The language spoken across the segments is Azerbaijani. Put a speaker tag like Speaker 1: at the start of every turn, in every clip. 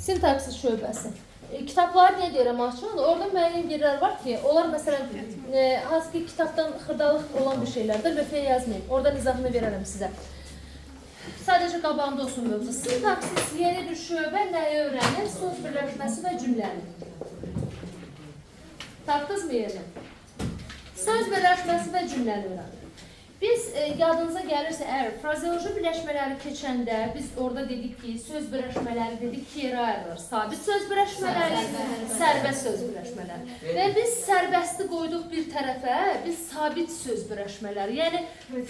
Speaker 1: Sintaksis şöbəsi. Kitabları niyə deyirəm açın? Orada müəyyən yerlər var ki, onlar məsələn hansı ki kitabdan xırdalıq olan bir şeylərdir, lövhəyə yazmayın. Orada izahını verərəm sizə. Sadəcə qabağında olsun mövzu. Sintaksis yeni bir şöbə nəyi öyrənir? Söz birləşməsi və cümləni. Tapdınız mı yerini? Söz birləşməsi və cümləni öyrənir. Biz yadınıza gəlirsə, əgər frazeoloji birləşmələri keçəndə biz orada dedik ki, söz birləşmələri dedik ki, yerə ayrılır. Sabit söz birləşmələri, sərbəst söz birləşmələri. Və biz sərbəsti qoyduq bir tərəfə, biz sabit söz birləşmələri, yəni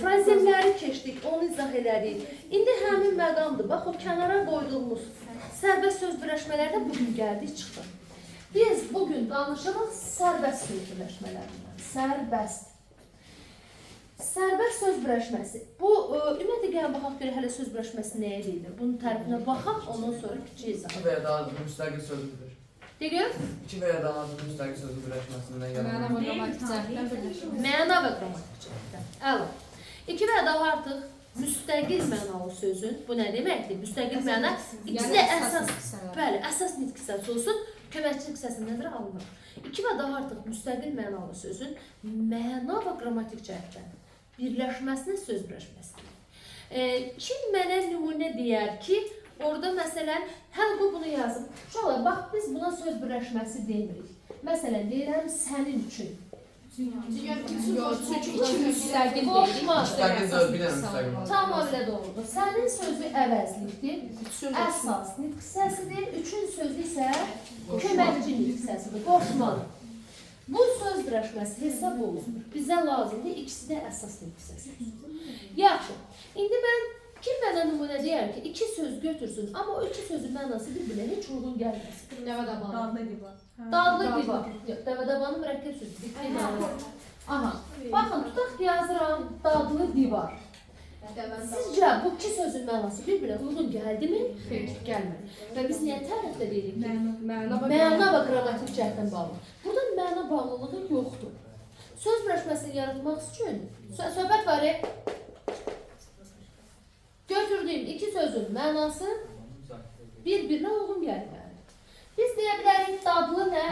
Speaker 1: frazeləri keçdik, onu izah elədik. İndi həmin məqamdır. Bax, o kənara qoyduğumuz sərbəst söz birləşmələrdə bugün gəldik, çıxdı. Biz bugün danışırıq sərbəst söz birləşmələrindən. Sərbəst. Sərbəst söz birləşməsi. Bu, ümumiyyətlə gəlin baxaq görə hələ söz birləşməsi nəyə deyilir? Bunun tərəfinə baxaq, ondan sonra kiçik izah.
Speaker 2: İki veya daha az müstəqil sözü bilir.
Speaker 1: Deyir?
Speaker 2: İki veya daha az müstəqil sözü birləşməsindən gələn.
Speaker 3: Məna və qrammatik cəhətdən birləşir.
Speaker 1: Məna və qrammatik cəhətdən. Əla. İki və daha artıq müstəqil mənalı sözün, bu nə deməkdir? Müstəqil məna ikisi də əsas, bəli, əsas nitq hissəsi olsun, köməkçi hissəsi nədir? Alınır. İki və daha artıq müstəqil mənalı sözün məna və qrammatik cəhətdən birləşməsini söz birləşməsidir. Kim mənə nümunə deyər ki, orada məsələn, həl bu bunu yazıb. Uşaqlar, bax, biz buna söz birləşməsi demirik. Məsələn, deyirəm, sənin üçün.
Speaker 3: Çünki iki müstəqil deyil.
Speaker 2: Müstəqil söz bir dənə müstəqil.
Speaker 1: Tamamilə doğrudur. Sənin sözü əvəzlikdir, əsas nitq hissəsidir, üçün sözü isə köməkçi nitq hissəsidir, qoşmalı. Bu söz birləşməsi hesab olunur. Bizə lazımdır, ikisi də əsas nitq hissəsidir. Yaxşı, indi kim mənə nümunə deyər ki, iki söz götürsün, amma o iki sözün mənası bir-birinə heç uyğun gəlməsin.
Speaker 3: Dəvə-daban.
Speaker 1: Dadlı divar. Dəvə-dabanın mürəkkəb sözüdür. Aha, baxın, tutaq ki, yazıram dadlı divar. Sizcə bu iki sözün mənası bir-birinə uyğun gəldimi? Gəlmir. Və biz niyə tərəfdə deyirik ki? Məna və qrammatik cəhətdən bağlı. Burada məna bağlılığı yoxdur. Söz birləşməsini yaratmaq üçün söhbət var. Götürdüyüm iki sözün mənası bir-birinə uyğun gəlməlidir. Biz deyə bilərik dadlı nə?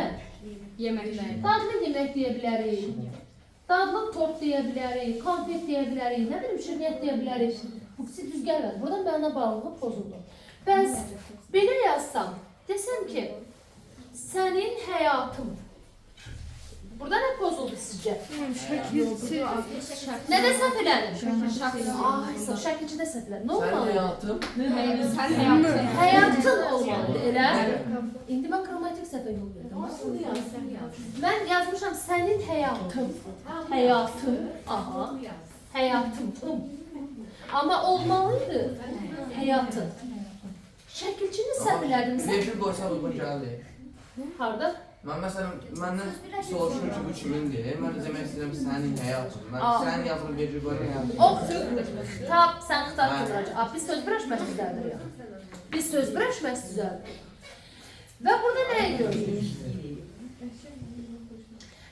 Speaker 3: Yemək.
Speaker 1: Dadlı yemək deyə bilərik. Dadlı tort deyə bilərik, konfet deyə bilərik, nə bilim, şirniyyət deyə bilərik. Bu ikisi düz gəlmədi. Burada məna bağlılığı pozuldu. Bəs belə yazsam, desəm ki, sənin həyatın. Burada nə pozuldu sizcə? Nədə səhv elədim? Şəkilçidə səhv elədim. Nə olmalı?
Speaker 2: Sən həyatım.
Speaker 1: Həyatın olmalıdır, elə? İndi mən qrammatik səhvə yol verdim. Mən yazmışam sənin həyatın. Həyatın. Aha. Həyatın. Amma olmalıydı. Həyatın. Şəkilçini səhv elədimsə?
Speaker 2: Virgül qoysa uyğun gəldi.
Speaker 1: Harada?
Speaker 2: Mən məsələn, məndən soruşur ki, bu kimindir? Mən də demək istəyirəm sənin həyatın. Mən sənin yazılı virgül qoyma həyatın.
Speaker 1: Oxu. Tab, sən xitab quracaq. Biz söz birləşməsi düzəldirik. Biz söz birləşməsi düzəldirik. Və burada nəyə görürük?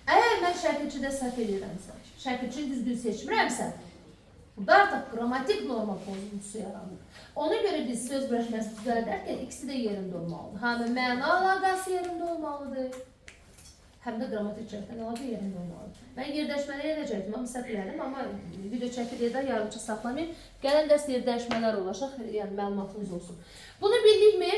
Speaker 1: Əgər mən şəkilçidə səhv edirəmsə, şəkilçini düzgün seçmirəmsə, burada artıq qrammatik norma pozuntusu yaranır. Ona görə biz söz birləşməsi düzəldərkən ikisi də yerində olmalıdır. Həm məna əlaqəsi yerində olmalıdır, həm də qrammatik cəhətdən əlaqə yerində olmalıdır. Mən yerdəşmələri edəcəkdim, amma səhv elədim, amma video çəkilirdə yarımçı saxlamayın. Gələn dərs yerdəşmələr olacaq, yəni məlumatınız olsun. Bunu bildikmi?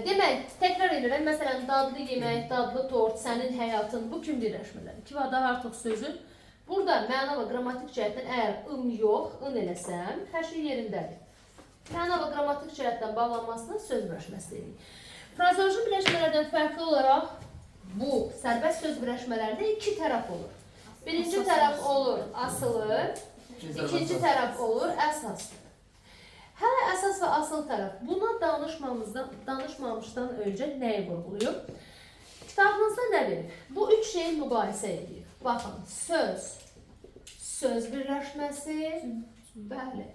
Speaker 1: Demək, təkrar edirəm, məsələn, dadlı yemək, dadlı tort, sənin həyatın, bu kimi birləşmələr. İki və daha artıq sözün. Burada məna və qrammatik cəhətdən əgər yox, eləsəm, hər şey yerindədir. Məna və qrammatik cəhətdən bağlanmasına söz birləşməsi deyirik. Frazeoloji birləşmələrdən fərqli olaraq bu sərbəst söz birləşmələrində iki tərəf olur. Birinci tərəf olur asılı, ikinci tərəf olur əsaslı. Hələ əsas və asıl tərəf. Buna danışmamışdan öncə nəyi vurğuluyum? Kitabınızda nə verir? Bu üç şeyi müqayisə edir. Baxın, söz birləşməsi, bəli,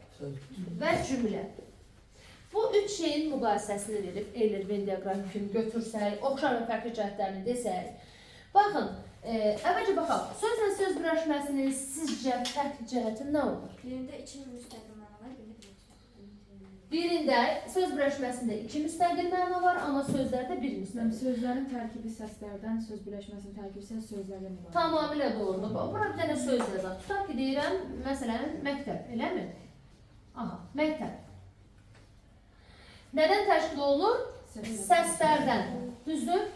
Speaker 1: və cümlə. Bu üç şeyin müqayisəsini verib, Eyler-Venn diaqramı kimi götürsək, oxşar və fərqli cəhətlərini desək. Baxın, əvvəlcə baxaq, sözlə söz birləşməsinin sizcə fərqli cəhəti nə olur?
Speaker 4: Birində iki müstəqil mənalar, birində
Speaker 1: Birində söz birləşməsində iki müstəqil məna var, amma sözlərdə bir müstəqil.
Speaker 4: Sözlərin tərkibi səslərdən, söz birləşməsinin tərkibi səs sözlərdən ibarət.
Speaker 1: Tamamilə doğrudur. Bura bir dənə söz yazaq. Tutaq ki, deyirəm, məsələn, məktəb, eləmi? Aha, məktəb. Nədən təşkil olunur? Səslərdən. Düzdür?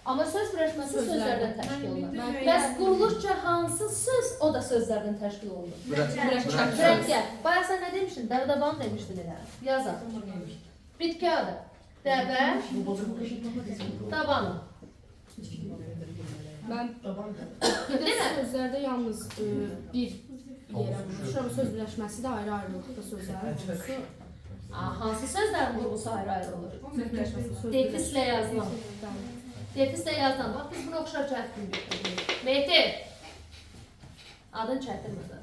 Speaker 1: Amma söz birləşməsi sözlərdən təşkil olunur. Bəs quruluşca hansı söz, o da sözlərdən təşkil olunur? Mürəkkəb. Bayaq sən nə demişdin? Dəvdəban demişdin elə. Yazaq. Bitki adı. Dəvə. Dabanı.
Speaker 3: Mən sözlərdə yalnız bir yerə vurmuşam. Söz birləşməsi də ayrı-ayrılıqda sözlərin vurgusu.
Speaker 1: Hansı sözlərin vurgusu ayrı-ayrı olur?
Speaker 3: Söz birləşməsi.
Speaker 1: Defislə yazılan. Defislə yazılan. Bax, biz bunu oxşar cəhət kimi götürürük. Mehdi. Adın çətinmədə.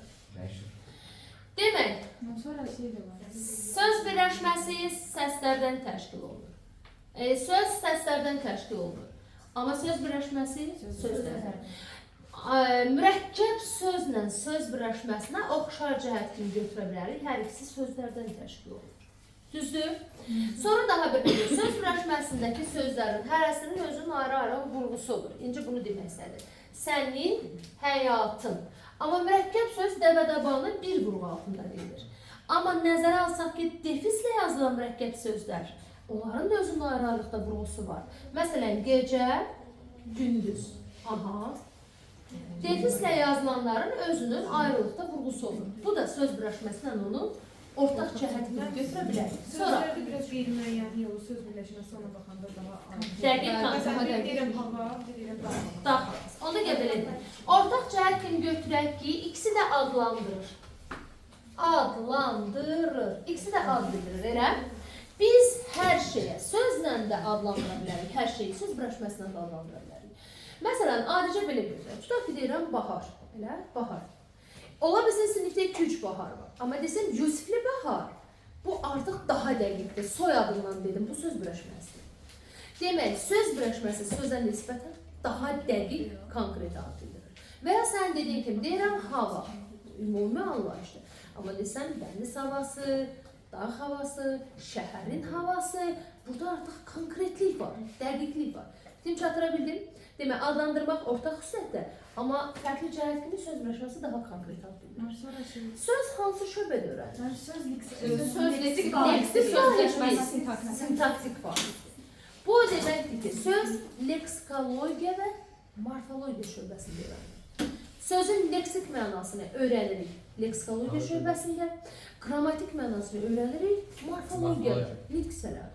Speaker 1: Demək,
Speaker 4: Sonra şey də var.
Speaker 1: söz birləşməsi səslərdən təşkil olunur. Söz səslərdən təşkil olunur. Amma söz birləşməsi sözlərdən. Mürəkkəb sözlə söz birləşməsinə oxşar cəhət kimi götürə bilərik. Hər ikisi sözlərdən təşkil olunur. Düzdür? Sonra daha bir deyil. Söz birləşməsindəki sözlərin hərəsinin özünün ayrı-ayrı vurgusu olur. İnci bunu demək istədir. Sənin, həyatın. Amma mürəkkəb söz dəvə-dabanı bir vurgu altında deyilir. Amma nəzərə alsaq ki, defislə yazılan mürəkkəb sözlər, onların da özünün ayrı-ayrılıqda vurgusu var. Məsələn, gecə, gündüz. Aha. Defislə yazılanların özünün ayrılıqda vurgusu olur. Bu da söz birləşməsindən onun ortaq cəhətini götürə bilərik. Sonra
Speaker 4: Sözlərdə biraz qeyri-müəyyənlik olur, söz birləşməsi ona baxanda daha ayrı.
Speaker 1: dəqiq
Speaker 4: Məsələn,
Speaker 1: tanım.
Speaker 4: bir deyirəm hava, bir deyirəm dağ.
Speaker 1: Daxilız. Onu qəbul edin. Ortaq cəhət kimi götürək ki, ikisi də adlandırır. Adlandırır. İkisi də ad bildirir, elə? Biz hər şeyə sözlə də adlandıra bilərik. Hər şeyi söz birləşməsilə də adlandıra bilərik. Məsələn, adicə belə götürək. Tutaq ki, deyirəm bahar. Elə? Bahar. Ola bilsin sinifdə 2-3 bahar var. Amma desəm Yusifli bahar. Bu artıq daha dəqiqdir. Soyadından dedim, bu söz birləşməsidir. Demək, söz birləşməsi sözə nisbətən daha dəqiq, konkret ad bildirir. Və ya sən dediyin kimi, deyirəm hava. Ümumi anlayışdır. Amma desəm dəniz havası, dağ havası, şəhərin havası. Burada artıq konkretlik var, dəqiqlik var. Kim çatıra bildim? Demək, adlandırmaq ortaq xüsusiyyətdir. Amma fərqli cəhət kimi söz birləşməsi daha konkret ad bildirir.
Speaker 4: Sonra şey,
Speaker 1: Söz hansı şöbədə öyrənir?
Speaker 4: söz
Speaker 1: Leksik sintaktik fəaliyyətdir. Bu o deməkdir ki, söz leksikologiya və morfologiya şöbəsində öyrənilir. Sözün leksik mənasını öyrənirik leksikologiya şöbəsində, qrammatik mənasını öyrənirik morfologiyada, nitqsələr.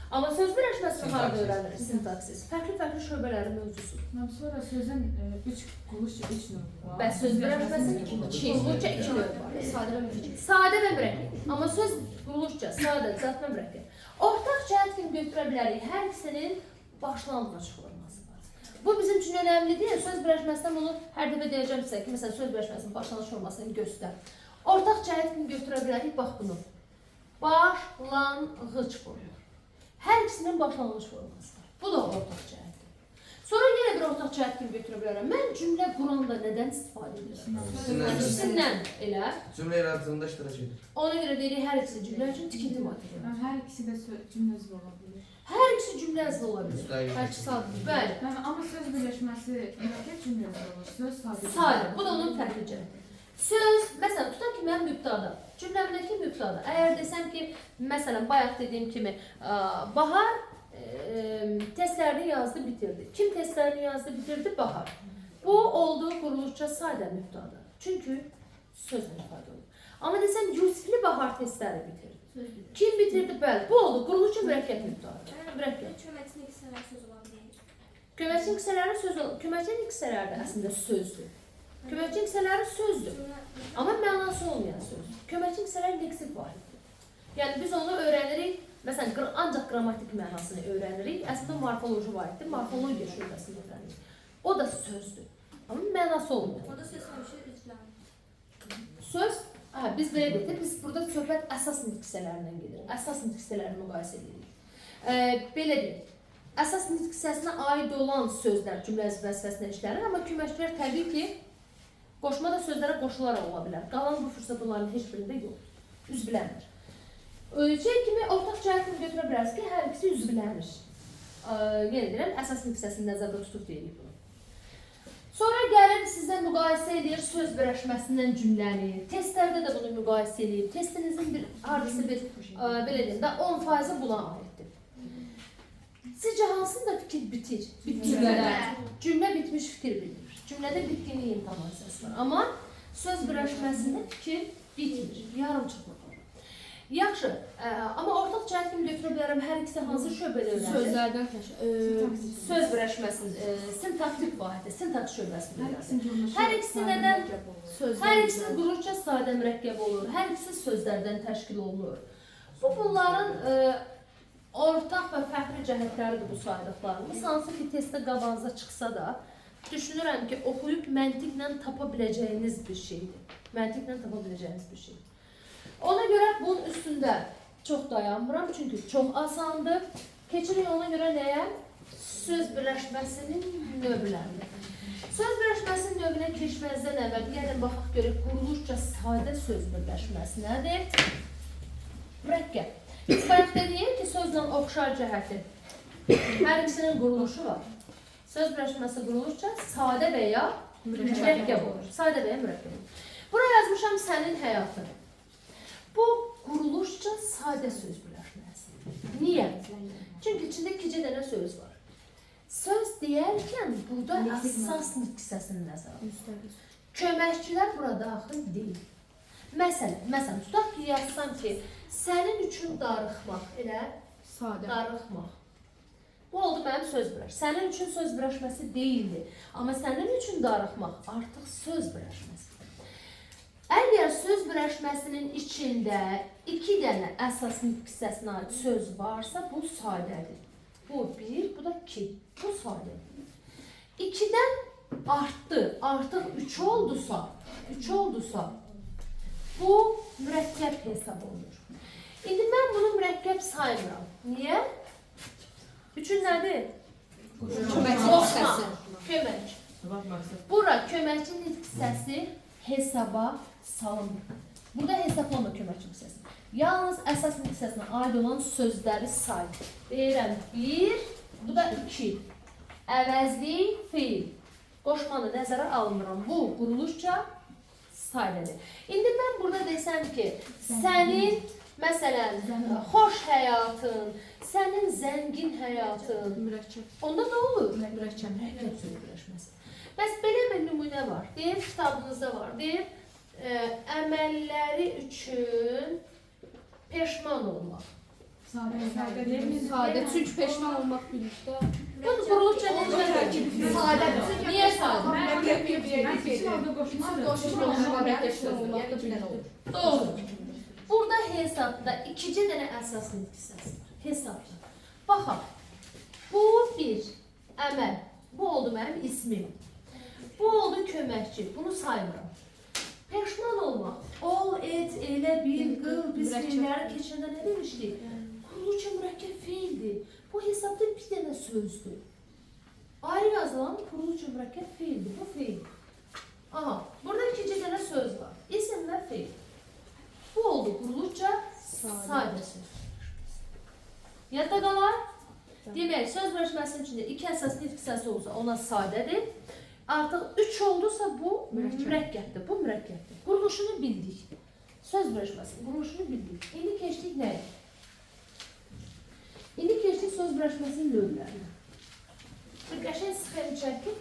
Speaker 1: Amma söz birləşməsini harada öyrənirik? Sintaksis. Fərqli şöbələrin mövzusudur.
Speaker 4: Sonra sözün 3 quluş 3 növü var.
Speaker 1: Bəs söz birləşməsinin 2 növü var.
Speaker 3: Sadə və müfid.
Speaker 1: Sadə və mürəkkəb. Amma söz quruluşca sadə, zat və mürəkkəb. Ortaq cəhət kimi götürə bilərik. Hər ikisinin başlanğıc forması var. Bu bizim üçün önəmlidir. Söz birləşməsindən bunu hər dəfə deyəcəm sizə ki, məsələn, söz birləşməsinin başlanğıc formasını göstər. Ortaq cəhət kimi götürə bilərik. Bax bunu. Başlanğıc forması. Hər ikisinin başlanğıc forması var. Bu da ortaq cəhətdir. Sonra yenə bir ortaq cəhət kimi götürə bilərəm. Mən cümlə quranda nədən istifadə edirəm? İkisindən elə.
Speaker 2: Cümlə yaratımında iştirak edir.
Speaker 1: Ona görə deyirik, hər ikisi cümlə üçün tikinti materialı.
Speaker 4: Hər ikisi də cümlə üzvü ola bilir.
Speaker 1: Hər ikisi cümlə üzvü ola bilir.
Speaker 3: Hər ikisi sadə.
Speaker 1: Bəli.
Speaker 4: Amma söz birləşməsi mürəkkəb cümlə üzvü olur. Söz sadə.
Speaker 1: Sadə. Bu da onun fərqli cəhəti. Söz, məsələn, tutaq ki, mən mübtada. Cümləmdəki mübtada. Əgər desəm ki, məsələn, bayaq dediyim kimi, Bahar testlərini yazdı, bitirdi. Kim testlərini yazdı, bitirdi? Bahar. Bu olduğu quruluşca sadə mübtada. Çünki sözlə ifadə olur. Amma desəm, Yusifli Bahar testləri bitirdi. Kim bitirdi? Bəli, bu oldu. Quruluşca mürəkkəb mübtada. Mürəkkəb.
Speaker 5: Köməkçinin qisələri söz ola bilir.
Speaker 1: Köməkçinin qisələri də əslində sözdür. Köməkçinin qisələri sözdür. Amma mənası olmayan söz. Köməkçinin qisələri leksik vahiddir. Yəni biz onu öyrənirik. Məsələn, ancaq qrammatik mənasını öyrənirik. Əslində morfoloji vahiddir. Morfologiya şöbəsini öyrənirik. O da sözdür. Amma mənası olmayan.
Speaker 5: O da söz həmişə üzvlənir.
Speaker 1: Söz, biz belə deyək, biz burada söhbət əsas nitq hissələrindən gedir. Əsas nitq hissələrini müqayisə edirik. Belə deyək, əsas nitq hissəsinə aid olan sözlər cümlə vəzifəsində işlənir, amma köməkçilər təbii ki, qoşma da sözlərə qoşularaq ola bilər. Qalan bu fürsət onların heç birində yoxdur. Üzvlənir. Şey kimi ortaq cəhət kimi götürə bilərsiniz ki, hər ikisi üzvlənir. Yenə deyirəm, əsas nüqsəsini nəzərdə tutub deyilik bunu. Sonra gəlir sizə müqayisə edir söz birləşməsindən cümləni. Testlərdə də bunu müqayisə edib. Testinizin bir hardasa belə deyim də 10% buna aiddir. Sizcə hansında fikir bitir? Cümlə bitmiş fikir bilir. Cümlədə bitkinlik intonasiyası var. Amma söz birləşməsində fikir bitmir. Yarımçıq var. Yaxşı, amma ortaq cəhət kimi götürə bilərəm, hər ikisi hansı şöbədə öyrənir?
Speaker 3: Sözlərdən
Speaker 1: söz birləşməsinin sintaktik vahidi, sintaks şöbəsində öyrənir. Hər ikisi nədən? Hər ikisi qururca sadə mürəkkəb olur, hər ikisi sözlərdən təşkil olunur. Bunların ortaq və fərqli cəhətləridir bu saydıqlarımız. Hansı ki, testdə qabağınıza çıxsa da, düşünürəm ki, oxuyub məntiqlə tapa biləcəyiniz bir şeydir. Məntiqlə tapa biləcəyiniz bir şeydir. Ona görə bunun üstündə çox dayanmıram, çünki çox asandır. Keçirik ona görə nəyə? Söz birləşməsinin növlərinə. Söz birləşməsinin növünə keçməzdən əvvəl gəlin baxaq görək quruluşca sadə söz birləşməsi nədir? Mürəkkəb. Biz bayaq dediyik ki, sözlə oxşar cəhəti. Hər ikisinin quruluşu var. Söz birləşməsi quruluşca sadə və ya mürəkkəb olur. Sadə və ya mürəkkəb olur. Buraya yazmışam sənin həyatın. Bu quruluşca sadə söz birləşməsi. Niyə? Çünki içində 2 dənə söz var. Söz deyərkən burada əsas nüqsəsini nəzərə alır. Köməkçilər bura daxil deyil. Məsələn, tutaq ki, yazsam ki, sənin üçün darıxmaq, elə darıxmaq. Bu oldu mənim söz birləşməsi. Sənin üçün söz birləşməsi deyildi. Amma sənin üçün darıxmaq artıq söz birləşməsi. Əgər söz birləşməsinin içində 2 dənə əsas nüqsəsinə aid söz varsa, bu sadədir. Bu 1, bu da 2. Bu sadədir. 2-dən artdı, artıq 3 oldusa, bu mürəkkəb hesab olunur. İndi mən bunu mürəkkəb saymıram. Niyə? 3-ün nədir? Kömək. Bura köməkçi nüqsəsi hesaba salınır. Burada hesablama köməkçi nüqsəsi. Yalnız əsas nüqsəsinə aid olan sözləri say. Deyirəm 1, bu da 2. Əvəzli feil. Qoşmanı nəzərə almıram. Bu quruluşca sayılır. İndi mən burada desəm ki, sənin məsələn xoş həyatın, sənin zəngin həyatın, onda nə olur? Mürəkkəb söz birləşməsi. Bəs belə bir nümunə var. Deyir, kitabınızda var. Deyir, əməlləri üçün peşman olmaq.
Speaker 3: Sadə, çünki peşman olmaq birlikdə.
Speaker 1: Bunu quruluşca necə? Sadədir. Niyə sadə? Doğru. Burada hesabda 2 dənə əsas nüqsəsi var. Hesabda. Baxaq. Bu bir əməl. Bu oldu mənim ismim. Bu oldu köməkçi. Bunu saymıram. Peşman olmaq. Ol, et, elə, bil, qıl, biz feilləri keçəndə nə demişdik? Quruluşca mürəkkəb feildir. Bu hesabda bir dənə sözdür. Ayrı yazılan quruluşca mürəkkəb feildir. Bu feil. Aha, burada 2 dənə söz var. İsim və feil. Bu oldu quruluşca sadə söz. Yadda qalar? Demək, söz birləşməsinin içində 2 əsas nüqsəsi olsa ona sadədir. Artıq 3 oldusa bu mürəkkəbdir. Bu mürəkkəbdir. Quruluşunu bildik. Söz birləşməsinin quruluşunu bildik. İndi keçdik nəyə? İndi keçdik söz birləşməsinin növlərinə. Bir qəşəng sxem çəkib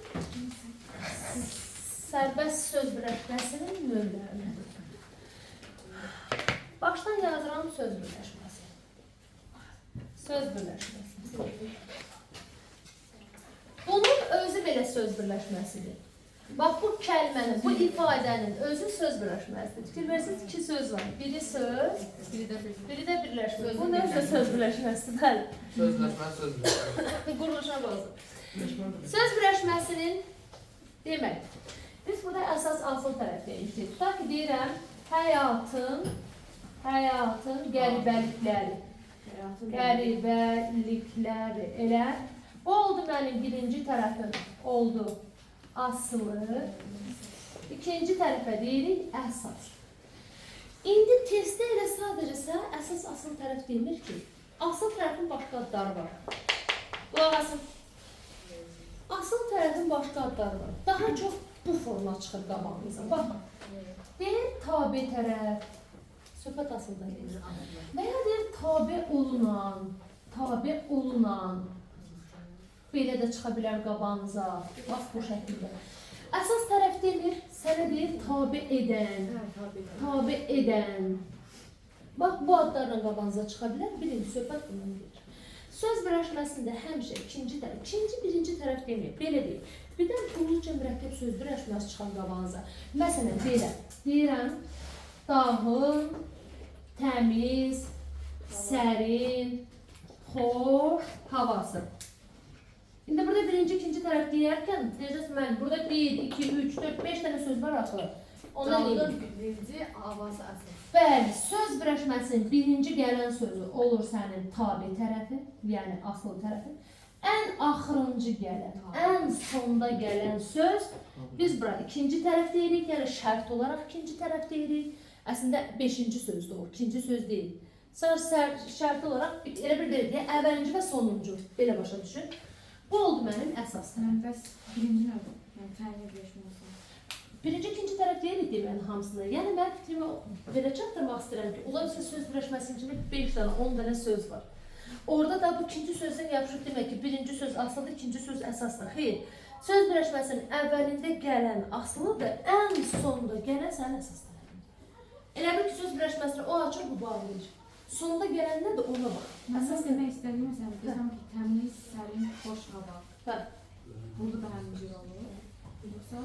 Speaker 1: sərbəst söz birləşməsinin növlərinə. Başdan yazıram söz birləşməsi. Söz birləşməsi. Bunun özü belə söz birləşməsidir. Bax, bu kəlmənin, bu ifadənin özü söz birləşməsidir. Fikir versiniz, 2 söz var. Biri söz, biri də birləşmə. Bu nə söz birləşməsidir? Bəli.
Speaker 2: Söz birləşməsi, söz birləşməsi.
Speaker 1: Quruluşa bazı. Söz birləşməsinin, demək, biz burada əsas asıl tərəfdəyik. Tutaq ki, deyirəm, həyatın qəribəlikləri. Qəribəlikləri, elə. Bu oldu mənim birinci tərəfim, oldu asılı. İkinci tərəfə deyirik əsas. İndi testdə elə sadəcə sənə əsas asıl tərəf demir ki, asıl tərəfin başqa adları var. Qulaq asın. Asıl tərəfin başqa adları var. Daha çox bu forma çıxır qabağınıza. Baxın. Deyir tabi tərəf. Söhbət asılda gedir. Və ya deyir tabi olunan. Belə də çıxa bilər qabağınıza. Bax bu şəkildə. Əsas tərəf demir, sənə deyir tabi edən. Bax bu adlarla qabağınıza çıxa bilər. Birinci söhbət bundan gedir. Söz birləşməsində həmişə birinci tərəf demir. Belə deyil. Birdən qulluqca mürəkkəb söz birləşməsi çıxan qabağınıza. Məsələn, belə deyirəm, dağın, təmiz, sərin, xoş havası. İndi burada birinci, ikinci tərəf deyərkən, deyəcəksin mən, burada 1, 2, 3, 4, 5 dənə söz var axı. Ondan deyil.
Speaker 4: Birinci havası əsas.
Speaker 1: Bəli, söz birləşməsinin birinci gələn sözü olur sənin tabi tərəfi, yəni asıl tərəfi. Ən axırıncı gələn, ən sonda gələn söz, biz bura ikinci tərəf deyirik, yəni şərt olaraq ikinci tərəf deyirik. Əslində 5-ci sözdür o, ikinci söz deyil. Sonra şərt olaraq elə bir deyirik, əvvəlinci və sonuncu, belə başa düşün. Bu oldu mənim əsas tərəf.
Speaker 4: Bəs birinci nədir? Yəni fərqli birləşmə olsun.
Speaker 1: Birinci, ikinci tərəf deyirik deməyin hamısını. Yəni mən fikrimi belə çatdırmaq istəyirəm ki, ola bilsə söz birləşməsinin içində 5 dənə, 10 dənə söz var. Orada da bu ikinci sözdən yapışıb demək ki, birinci söz asılıdır, ikinci söz əsasdır. Xeyr, söz birləşməsinin əvvəlində gələn asılıdır, ən sonunda gələn sənin əsas tərəfindir. Elə bir ki, söz birləşməsini o açır, bu bağlayır. Sonunda gələn nədir, ona bax.
Speaker 4: Əsas demək istədiyim məsələn, desəm ki, təmiz, sərin, xoş hava.
Speaker 1: Hə.
Speaker 4: Burada da həmin cür olur. Yoxsa?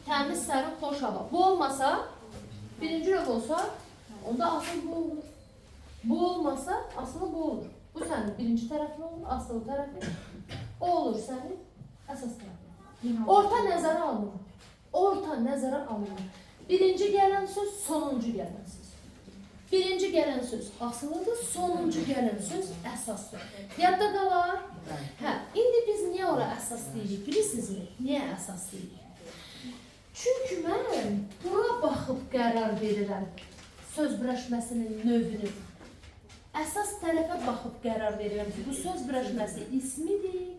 Speaker 1: Təmiz, sərin, xoş hava. Bu olmasa, birinci növ olsa, onda asıl bu olur. Bu olmasa, asılı bu olur. Bu sənin birinci tərəfin olur, asıl tərəfin. O olur sənin əsas tərəfin. Orta nəzərə alınır. Orta nəzərə alınır. Birinci gələn söz, sonuncu gələn söz. Birinci gələn söz asılıdır, sonuncu gələn söz əsasdır. Yadda qalar? Hə, indi biz niyə ora əsas deyirik, bilirsinizmi? Niyə əsas deyirik? Çünki mən bura baxıb qərar verirəm söz birləşməsinin növünü. Əsas tərəfə baxıb qərar verirəm ki, bu söz birləşməsi ismidir,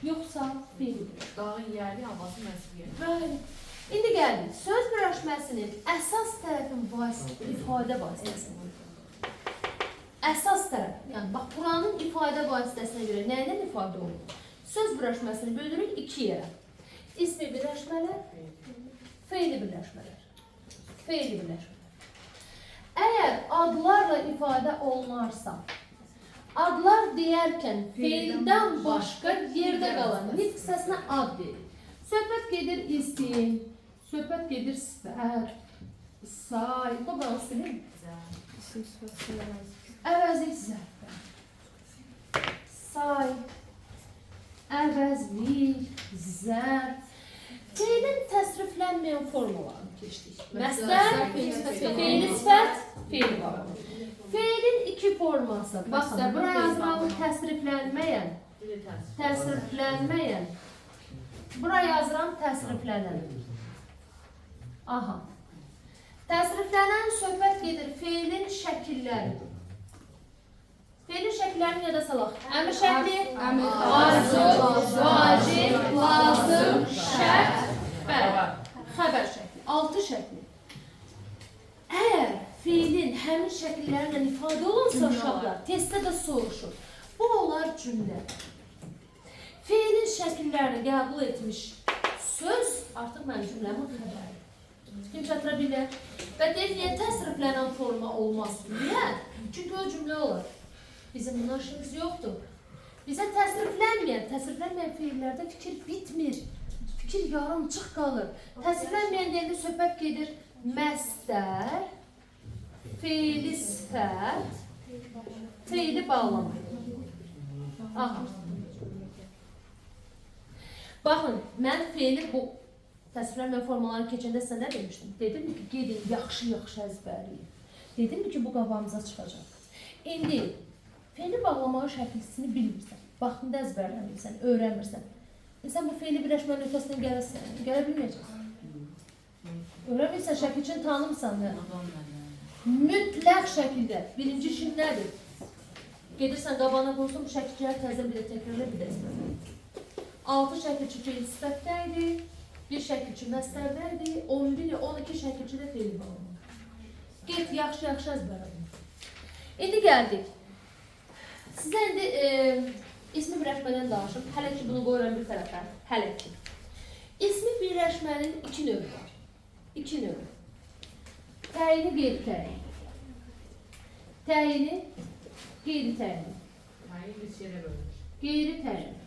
Speaker 1: yoxsa feildir.
Speaker 4: Dağın yerli, havası məsbiyyədir.
Speaker 1: Bəli. İndi gəldik, söz birləşməsinin əsas tərəfin ifadə vasitəsidir. Əsas tərəf, yəni bax buranın ifadə vasitəsinə görə nəyindən ifadə olur? Söz birləşməsini bölürük 2 yerə. İsmi birləşmələr, feili birləşmələr. Feili birləşmələr. Əgər adlarla ifadə olunarsa, adlar deyərkən feildən başqa yerdə qalan nitq hissəsinə ad deyilir. Söhbət gedir isim, söhbət gedir sifət, say, bu buranı silin.
Speaker 3: İsim, sifət, say,
Speaker 1: əvəzlik zərfə, say, əvəzlik, zərf. Feilin təsriflənməyən formalarını keçdik. Məsələn, feili sifət, feil var. Feilin 2 forması. Baxın, buraya yazılan təsriflənməyən, buraya yazıram təsriflənən. Aha. Təsriflənən söhbət gedir feilin şəkilləridir. Feilin şəkillərini yada salaq. Əmr şəkli, arzu, vacib, lazım, şərt, xəbər şəkli. 6 şəkli. Əgər feilin həmin şəkillərlə ifadə olunsa uşaqlar, testdə də soruşur. Bu olar cümlə. Feilin şəkillərini qəbul etmiş söz artıq mənim cümləmin xəbəri. Kim çatıra bilər? Və deyir, niyə təsriflənən forma olmaz? Niyə? Çünki o cümlə olar. Bizim buna işimiz yoxdur. Bizə təsriflənməyən feillərdə fikir bitmir. Fikir yarımçıq qalır. Təsriflənməyən deyəndə söhbət gedir məsdər, feili sifət, feili bağlama. Aha. Baxın, mən feili bu təsriflənməyən formalarını keçəndə sizə nə demişdim? Dedim ki, gedin yaxşı-yaxşı əzbərləyin. Dedim ki, bu qabağımıza çıxacaq. İndi feili bağlamağın şəkilsini bilmirsən, vaxtında əzbərləmirsən, öyrənmirsən. Sən bu feili birləşmənin ötəsindən gələ bilməyəcəksən. Öyrənmirsən, şəkil üçün tanımırsan. mütləq şəkildə birinci işin nədir? Gedirsən qabana qoysun, bu şəkilləri təzə bir də təkrarla bilirsən. 6 şəkilçi fiil sifətdə idi, 1 şəkilçi məstərdə idi, 11 ya 12 şəkilçi də fiil var. Get yaxşı-yaxşı əzbərlədim. İndi gəldik. Sizə indi ismi birləşmədən danışım. Hələ ki bunu qoyuram bir tərəfə. Hələ ki. İsmi birləşmənin 2 növü var. 2 növü. Təyini, qeyri-təyini. Təyini, qeyri-təyini. Qeyri-təyini.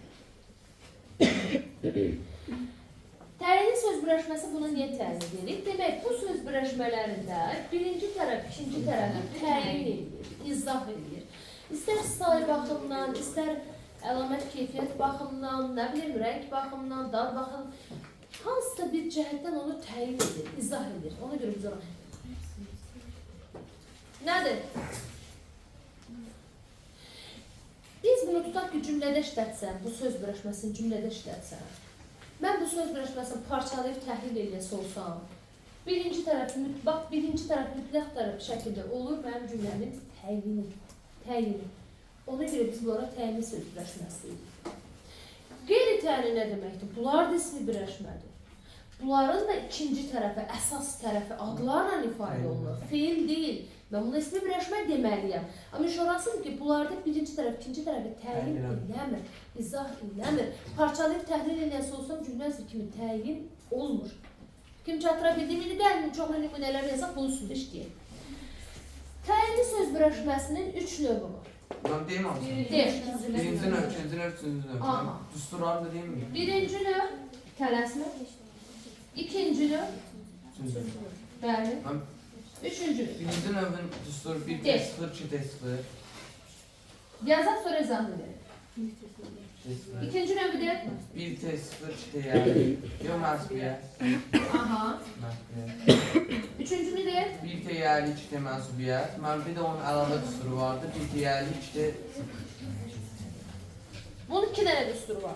Speaker 1: Təyini söz birləşməsi buna niyə təyin edirik? Demək, bu söz birləşmələrində birinci tərəf, ikinci tərəfi təyin edir, izah edir. İstər sayı baxımından, istər əlamət keyfiyyət baxımından, nə bilim, rəng baxımından, dad baxımından, hansısa bir cəhətdən onu təyin edir, izah edir. Ona görə biz ona nədir? Biz bunu tutaq ki, cümlədə işlətsəm, bu söz birləşməsini cümlədə işlətsəm, mən bu söz birləşməsini parçalayıb təhlil edəsi olsam, birinci tərəf mütləq tərəf şəkildə olur mənim cümləmin təyini. Ona görə biz bunlara təyini söz birləşməsi deyirik. Qeyri-təyini nə deməkdir? Bunlar da ismi birləşmədir. Bunların da ikinci tərəfi, əsas tərəfi adlarla ifadə olunur. Feil deyil. Mən buna ismi birləşmə deməliyəm. Amma şurasıdır ki, bunlarda birinci tərəf, ikinci tərəfi təyin eləmir, izah eləmir. Parçalayıb təhlil eləyəsi olsam cümləsi kimi təyin olmur. Kim çatıra bildiyim indi gəlin, çoxlu nümunələr yazaq, bunun üstündə işləyək. Təyini söz birləşməsinin 3 növü var.
Speaker 2: Ben deyim abi. Birinci növ, ikinci növ, üçüncü növ. Düsturlarını deyim mi?
Speaker 1: Birinci növ tələsmə. İkinci növ.
Speaker 2: Üçüncü növ.
Speaker 1: Bəli. Üçüncü növ.
Speaker 2: Birinci növün düstur 1 T0, 2 T0.
Speaker 1: Yazaq sonra izahını verir. İkinci növü de
Speaker 2: 1 T0, 2 T yani. Yok məsubiyyət.
Speaker 1: aha.
Speaker 2: Məsubiyyət.
Speaker 1: Üçüncünü de
Speaker 2: 1 T yani 2 T mənsubiyyət. Mən bir də onun əlavə düsturu vardı. 1 T yani 2 T.
Speaker 1: bunun 2 dənə düsturu var.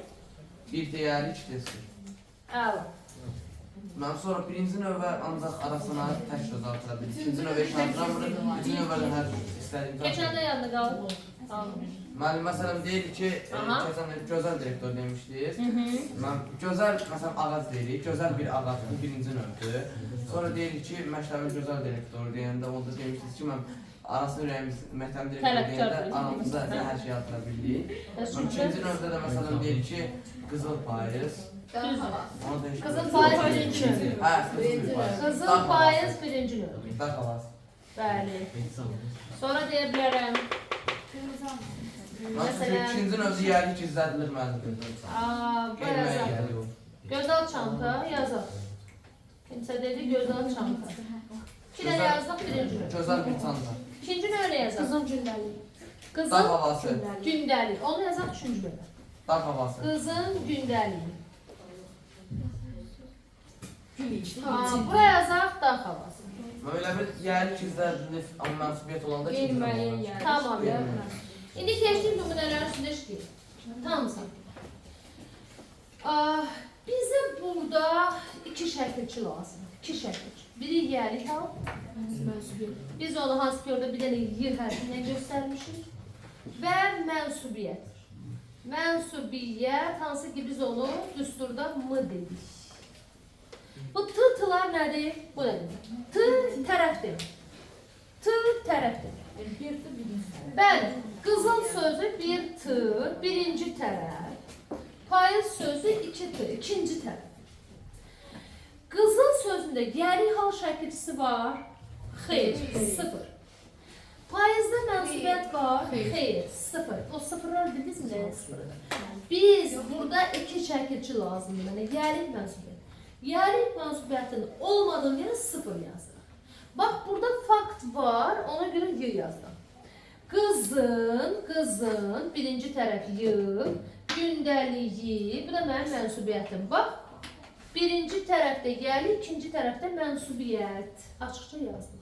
Speaker 2: 1 T yani 2 T0.
Speaker 1: Əla.
Speaker 2: Mən sonra birinci növə ancaq arasına tək söz artıra bilir. İkinci növə işartıramırıq. Üçüncü növə də hər istədiyim.
Speaker 1: Keçəndə yanında qaldı. Tamam.
Speaker 2: Mən məsələn deyir ki, keçən gözəl direktor demişdiniz. Mən gözəl məsələn ağac deyirik. Gözəl bir ağac bu birinci növdür. Sonra deyirik ki, məktəbin gözəl direktoru deyəndə onda demişdiniz ki, mən arasını ürəyimiz məktəbin direktoru deyəndə aramızda hər şey artıra bildik. İkinci növdə də məsələn deyir ki, qızıl payız.
Speaker 1: Qızıl payız birinci növ.
Speaker 2: Hə, qızıl payız.
Speaker 1: Qızıl payız birinci növ.
Speaker 2: Dağ havası.
Speaker 1: Bəli. Sonra deyə bilərəm.
Speaker 2: Məsələn, ikinci növdə yəlik izlədilir mənim.
Speaker 1: Bu yazaq. Gözəl çanta yazaq. Kimsə dedi gözəl çanta. 2 dənə yazdıq birinci növ.
Speaker 2: Gözəl bir çanta.
Speaker 1: İkinci növ nə yazaq?
Speaker 3: Qızın gündəlik.
Speaker 2: Dağ
Speaker 1: Qızın
Speaker 2: havası.
Speaker 1: gündəlik. Onu yazaq üçüncü növ.
Speaker 2: Dağ havası.
Speaker 1: Qızın gündəliyi. Buraya yazaq dağ havası.
Speaker 2: Öyle bir yəlik izlədilir, amma mənsubiyyət olanda
Speaker 3: Qeyri-müəyyən yəni.
Speaker 1: Tamam ya. İndi keçdik nümunələrin üstündə işləyir. Tamamsa. Bize burada 2 şəkilçi lazım. 2 şəkilçi. Biri yəlik al. Biz onu hansı ki orada bir dənə y hərfindən göstərmişik. Və mənsubiyyət. Mənsubiyyət hansı ki biz onu düsturda m dedik. Bu t-tılar nədir? Bu nədir? T tərəfdir. T tərəfdir. Bəli, qızıl sözü bir t, birinci tərəf. Payız sözü 2 t, ikinci tərəf. Qızıl sözündə gəlik hal şəkilçisi var. Xeyr, 0. Payızda mənsubiyyət var. Xeyr, 0. O sıfırlar bildiniz mi? Biz burada 2 şəkilçi lazımdır. Yəni gəlik mənsubiyyət. Gəlik mənsubiyyətinin olmadığım yerə 0 yazırıq. Bax, burada fakt var, ona görə y yazdım. Qızın, birinci tərəf y, gündəliyi, bu da mənim mənsubiyyətim. Bax, birinci tərəfdə gəlik, ikinci tərəfdə mənsubiyyət. Açıqca yazdım.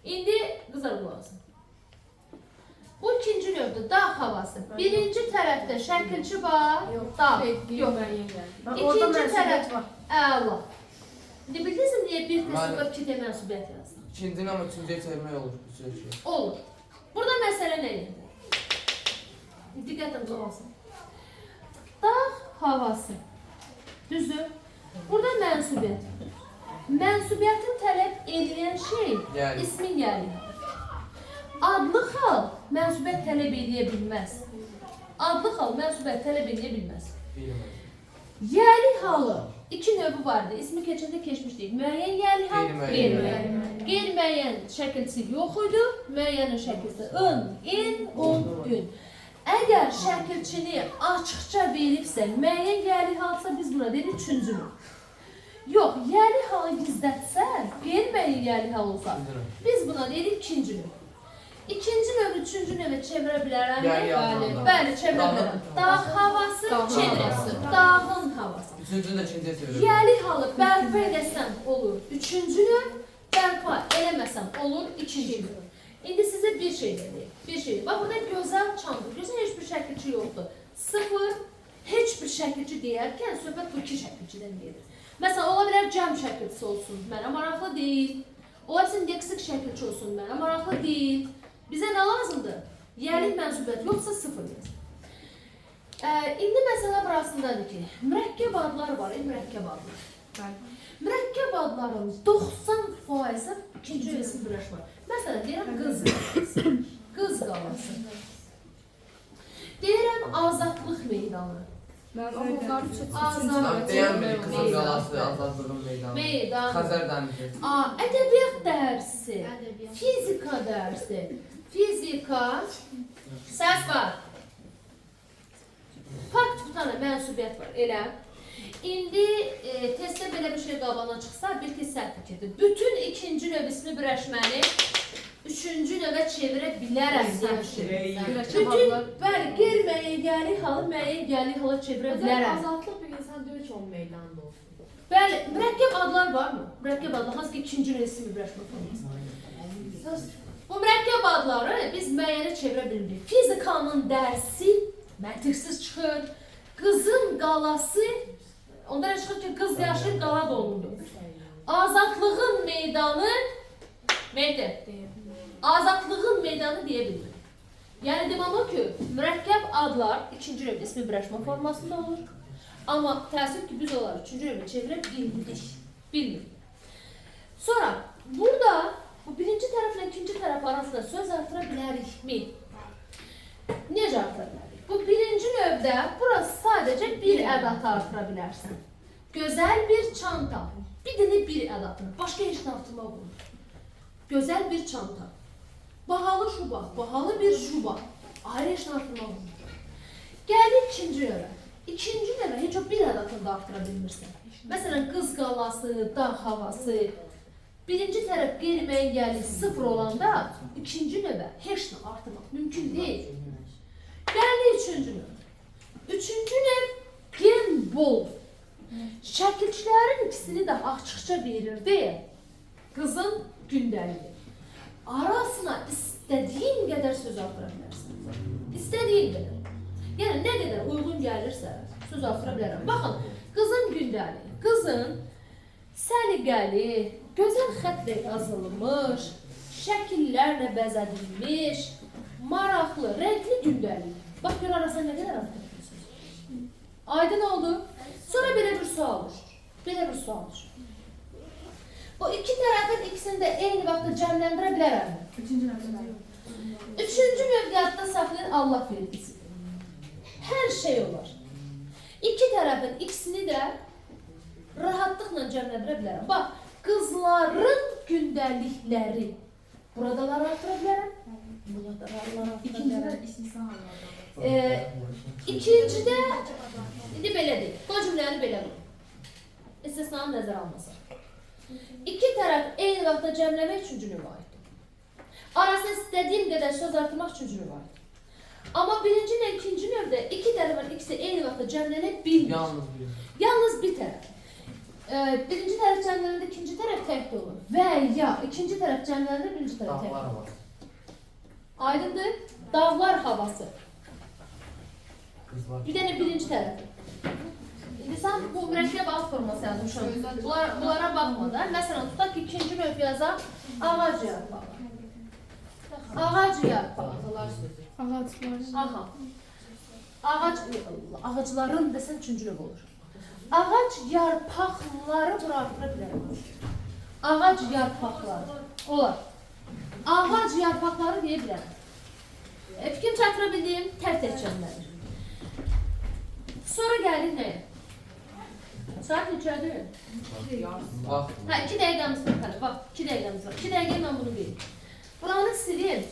Speaker 1: İndi qızlar lazım. Bu ikinci növdür, dağ havası. Birinci tərəfdə şəkilçi var, dağ. Yox. İkinci tərəf var. Əla. İndi bildiniz mi niyə 1 T0 2 T mənsubiyyət yazdım?
Speaker 2: İkincini ama üçüncüye çevirmək olur bu sözü.
Speaker 1: Olur. Burada məsələ nə idi? Diqqətlə qulaq asın. Dağ havası. Düzdür? Burada mənsubiyyət. Mənsubiyyətin tələb edilən şey
Speaker 2: Yəni.
Speaker 1: ismin gəlir. Adlı xal mənsubiyyət tələb edə bilməz. Adlı xal mənsubiyyət tələb edə bilməz.
Speaker 2: Bilməm.
Speaker 1: Yəli halı iki növü vardı. İsmi keçəndə keçmişdik. Müəyyən yəli hal,
Speaker 2: Qeyri-müəyyən.
Speaker 1: qeyri-müəyyən. Qeyri-müəyyən şəkilçisi yox idi. Müəyyənin şəkilçisi ün. Əgər şəkilçini açıqca veribsə, müəyyən yəli halsa biz buna deyirik üçüncü növ. Yox, yəli halı gizlətsə, qeyri-müəyyən yəli hal olsa, biz buna deyirik ikinci növ. İkinci növ, üçüncü növə çevirə bilərəm.
Speaker 2: Yəli halında.
Speaker 1: Bəli, çevirə bilərəm. Dağ havası, çevirəsi. Dağın havası.
Speaker 2: Üçüncünü də ikinciyə çevirəm.
Speaker 1: Yəli halı bərpa edəsəm olur üçüncü növ, bərpa eləməsəm olur ikinci növ. İndi sizə bir şey deyim. Bir şey. Bax, burada gözəl çandır. Gözəl heç bir şəkilçi yoxdur. Sıfır, heç bir şəkilçi deyərkən söhbət bu iki şəkilçidən gedir. Məsələn, ola bilər cəm şəkilçisi olsun, mənə maraqlı deyil. Ola bilsin leksik şəkilçi olsun, mənə maraqlı deyil. Bizə nə lazımdır? Yəlik mənsubiyyət yoxsa sıfır yazın. İndi məsələ burasındadır ki, mürəkkəb adlar var, mürəkkəb adlar. Mürəkkəb adların 90%-i ikinci resim birləşmir. Məsələn, deyirəm qız qalası. Qız qalası. Deyirəm azadlıq meydanı.
Speaker 2: Azad. Deyən biri qızın qalası, azadlığın meydanı.
Speaker 1: Meydan.
Speaker 2: Xəzər dənizi.
Speaker 1: Ədəbiyyat dərsi, fizika dərsi, fizika, səs var. Fakt tutana mənsubiyyət var, elə. İndi testdə belə bir şey qabana çıxsa, bil ki, səhv fikirdir. Bütün ikinci növ ismi birləşməni üçüncü növə çevirə bilərəm demişim. Bütün, bəli, qeyri-müəyyən yəlik halı, müəyyən yəlik hala çevirə bilərəm.
Speaker 4: Azadlıq bir insan deyir ki, onun meydanda olsun.
Speaker 1: Bəli, mürəkkəb adlar varmı? Mürəkkəb adlar, hansı ki, ikinci növ ismi birləşmə forması. Bu mürəkkəb adları biz müəyyənə çevirə bilmirik. Fizikanın dərsi məntiqsiz çıxır. Qızın qalası, ondan çıxır ki, qız yaşayır, qala dolundur. Azadlığın meydanı, azadlığın meydanı deyə bilmirik. Yəni deməm o ki, mürəkkəb adlar ikinci növ ismi birləşmə formasında olur. Amma təəssüf ki, biz onları üçüncü növə çevirə bilmirik. Sonra, burada bu birinci tərəflə ikinci tərəf arasında söz artıra bilərikmi? Necə artıra bilərik? Bu birinci növdə burası sadəcə bir ədatı artıra bilərsən. Gözəl bir çanta. Bir dənə bir ədatını. Başqa heç nə artırmaq olur. Gözəl bir çanta. Bahalı şuba. Bahalı bir şuba. Ayrı heç nə artırmaq olur. Gəldik ikinci növə. İkinci növə heç o bir ədatını da artıra bilmirsən. Məsələn, qız qalası, dağ havası. Birinci tərəf qeyri-müəyyən sıfır olanda ikinci növə heç nə artırmaq mümkün deyil. Gəldik üçüncü növ. Üçüncü növ gen bol. Şəkilçilərin ikisini də açıqca verirdi. Qızın gündəliyi. Arasına istədiyin qədər söz artıra bilərsən. İstədiyin qədər. Yəni, nə qədər uyğun gəlirsə, söz artıra bilərəm. Baxın, qızın gündəliyi. Qızın səliqəli, gözəl xətlə yazılmış, şəkillərlə bəzədilmiş, maraqlı, rəngli gündəliyi. Bax, gör arasına nə qədər artıra bilərsiniz. Aydın oldu. Sonra belə bir sual düşür. O iki tərəfin ikisini də eyni vaxtda cəmləndirə bilərəm. Üçüncü mövqeyatda saxlayan Allah vergisi. Hər şey olar. İki tərəfin ikisini də rahatlıqla cəmləndirə bilərəm. Bax, qızların gündəlikləri. Buradalar artıra bilərəm.
Speaker 4: İkincidə istisna hallardan.
Speaker 1: İkincidə, indi belə deyil, bu cümləni belə qurun. İstisnanı nəzərə almasın. İki tərəf eyni vaxtda cəmləmək üçüncü növə aiddir. Arasında istədiyim qədər söz artırmaq üçüncü növə aiddir. Amma birinci ilə ikinci növdə iki tərəfin ikisi eyni vaxtda cəmlənə bilmir. Yalnız bir tərəf. Birinci tərəf cəmlənəndə ikinci tərəf təkdə olur. Və ya ikinci tərəf cəmlənəndə birinci tərəf təkdə olur. Aydındır? Dağlar havası. Bir dənə birinci tərəfi. İndi sən bu mürəkkəb alt forması yazmışam. Bunlara baxmadan, məsələn, tutaq ki, ikinci növ yazaq, ağac yarpağı. Ağac yarpağı.
Speaker 3: Ağaclar.
Speaker 1: Aha. Ağacların desən üçüncü növ olur. Ağac yarpaqları bura artıra bilərəm. Ağac yarpaqları. Olar. Ağac yarpaqları deyə bilərəm. Fikrim çatdıra bildiyim tək kəlmədir. Sonra gəlir nəyə? Saat neçədir?
Speaker 2: Vaxt.
Speaker 1: Hə, 2 dəqiqəmiz var. Hələ, bax, 2 dəqiqəmiz var. 2 dəqiqə mən bunu bileyim. Buranı silin.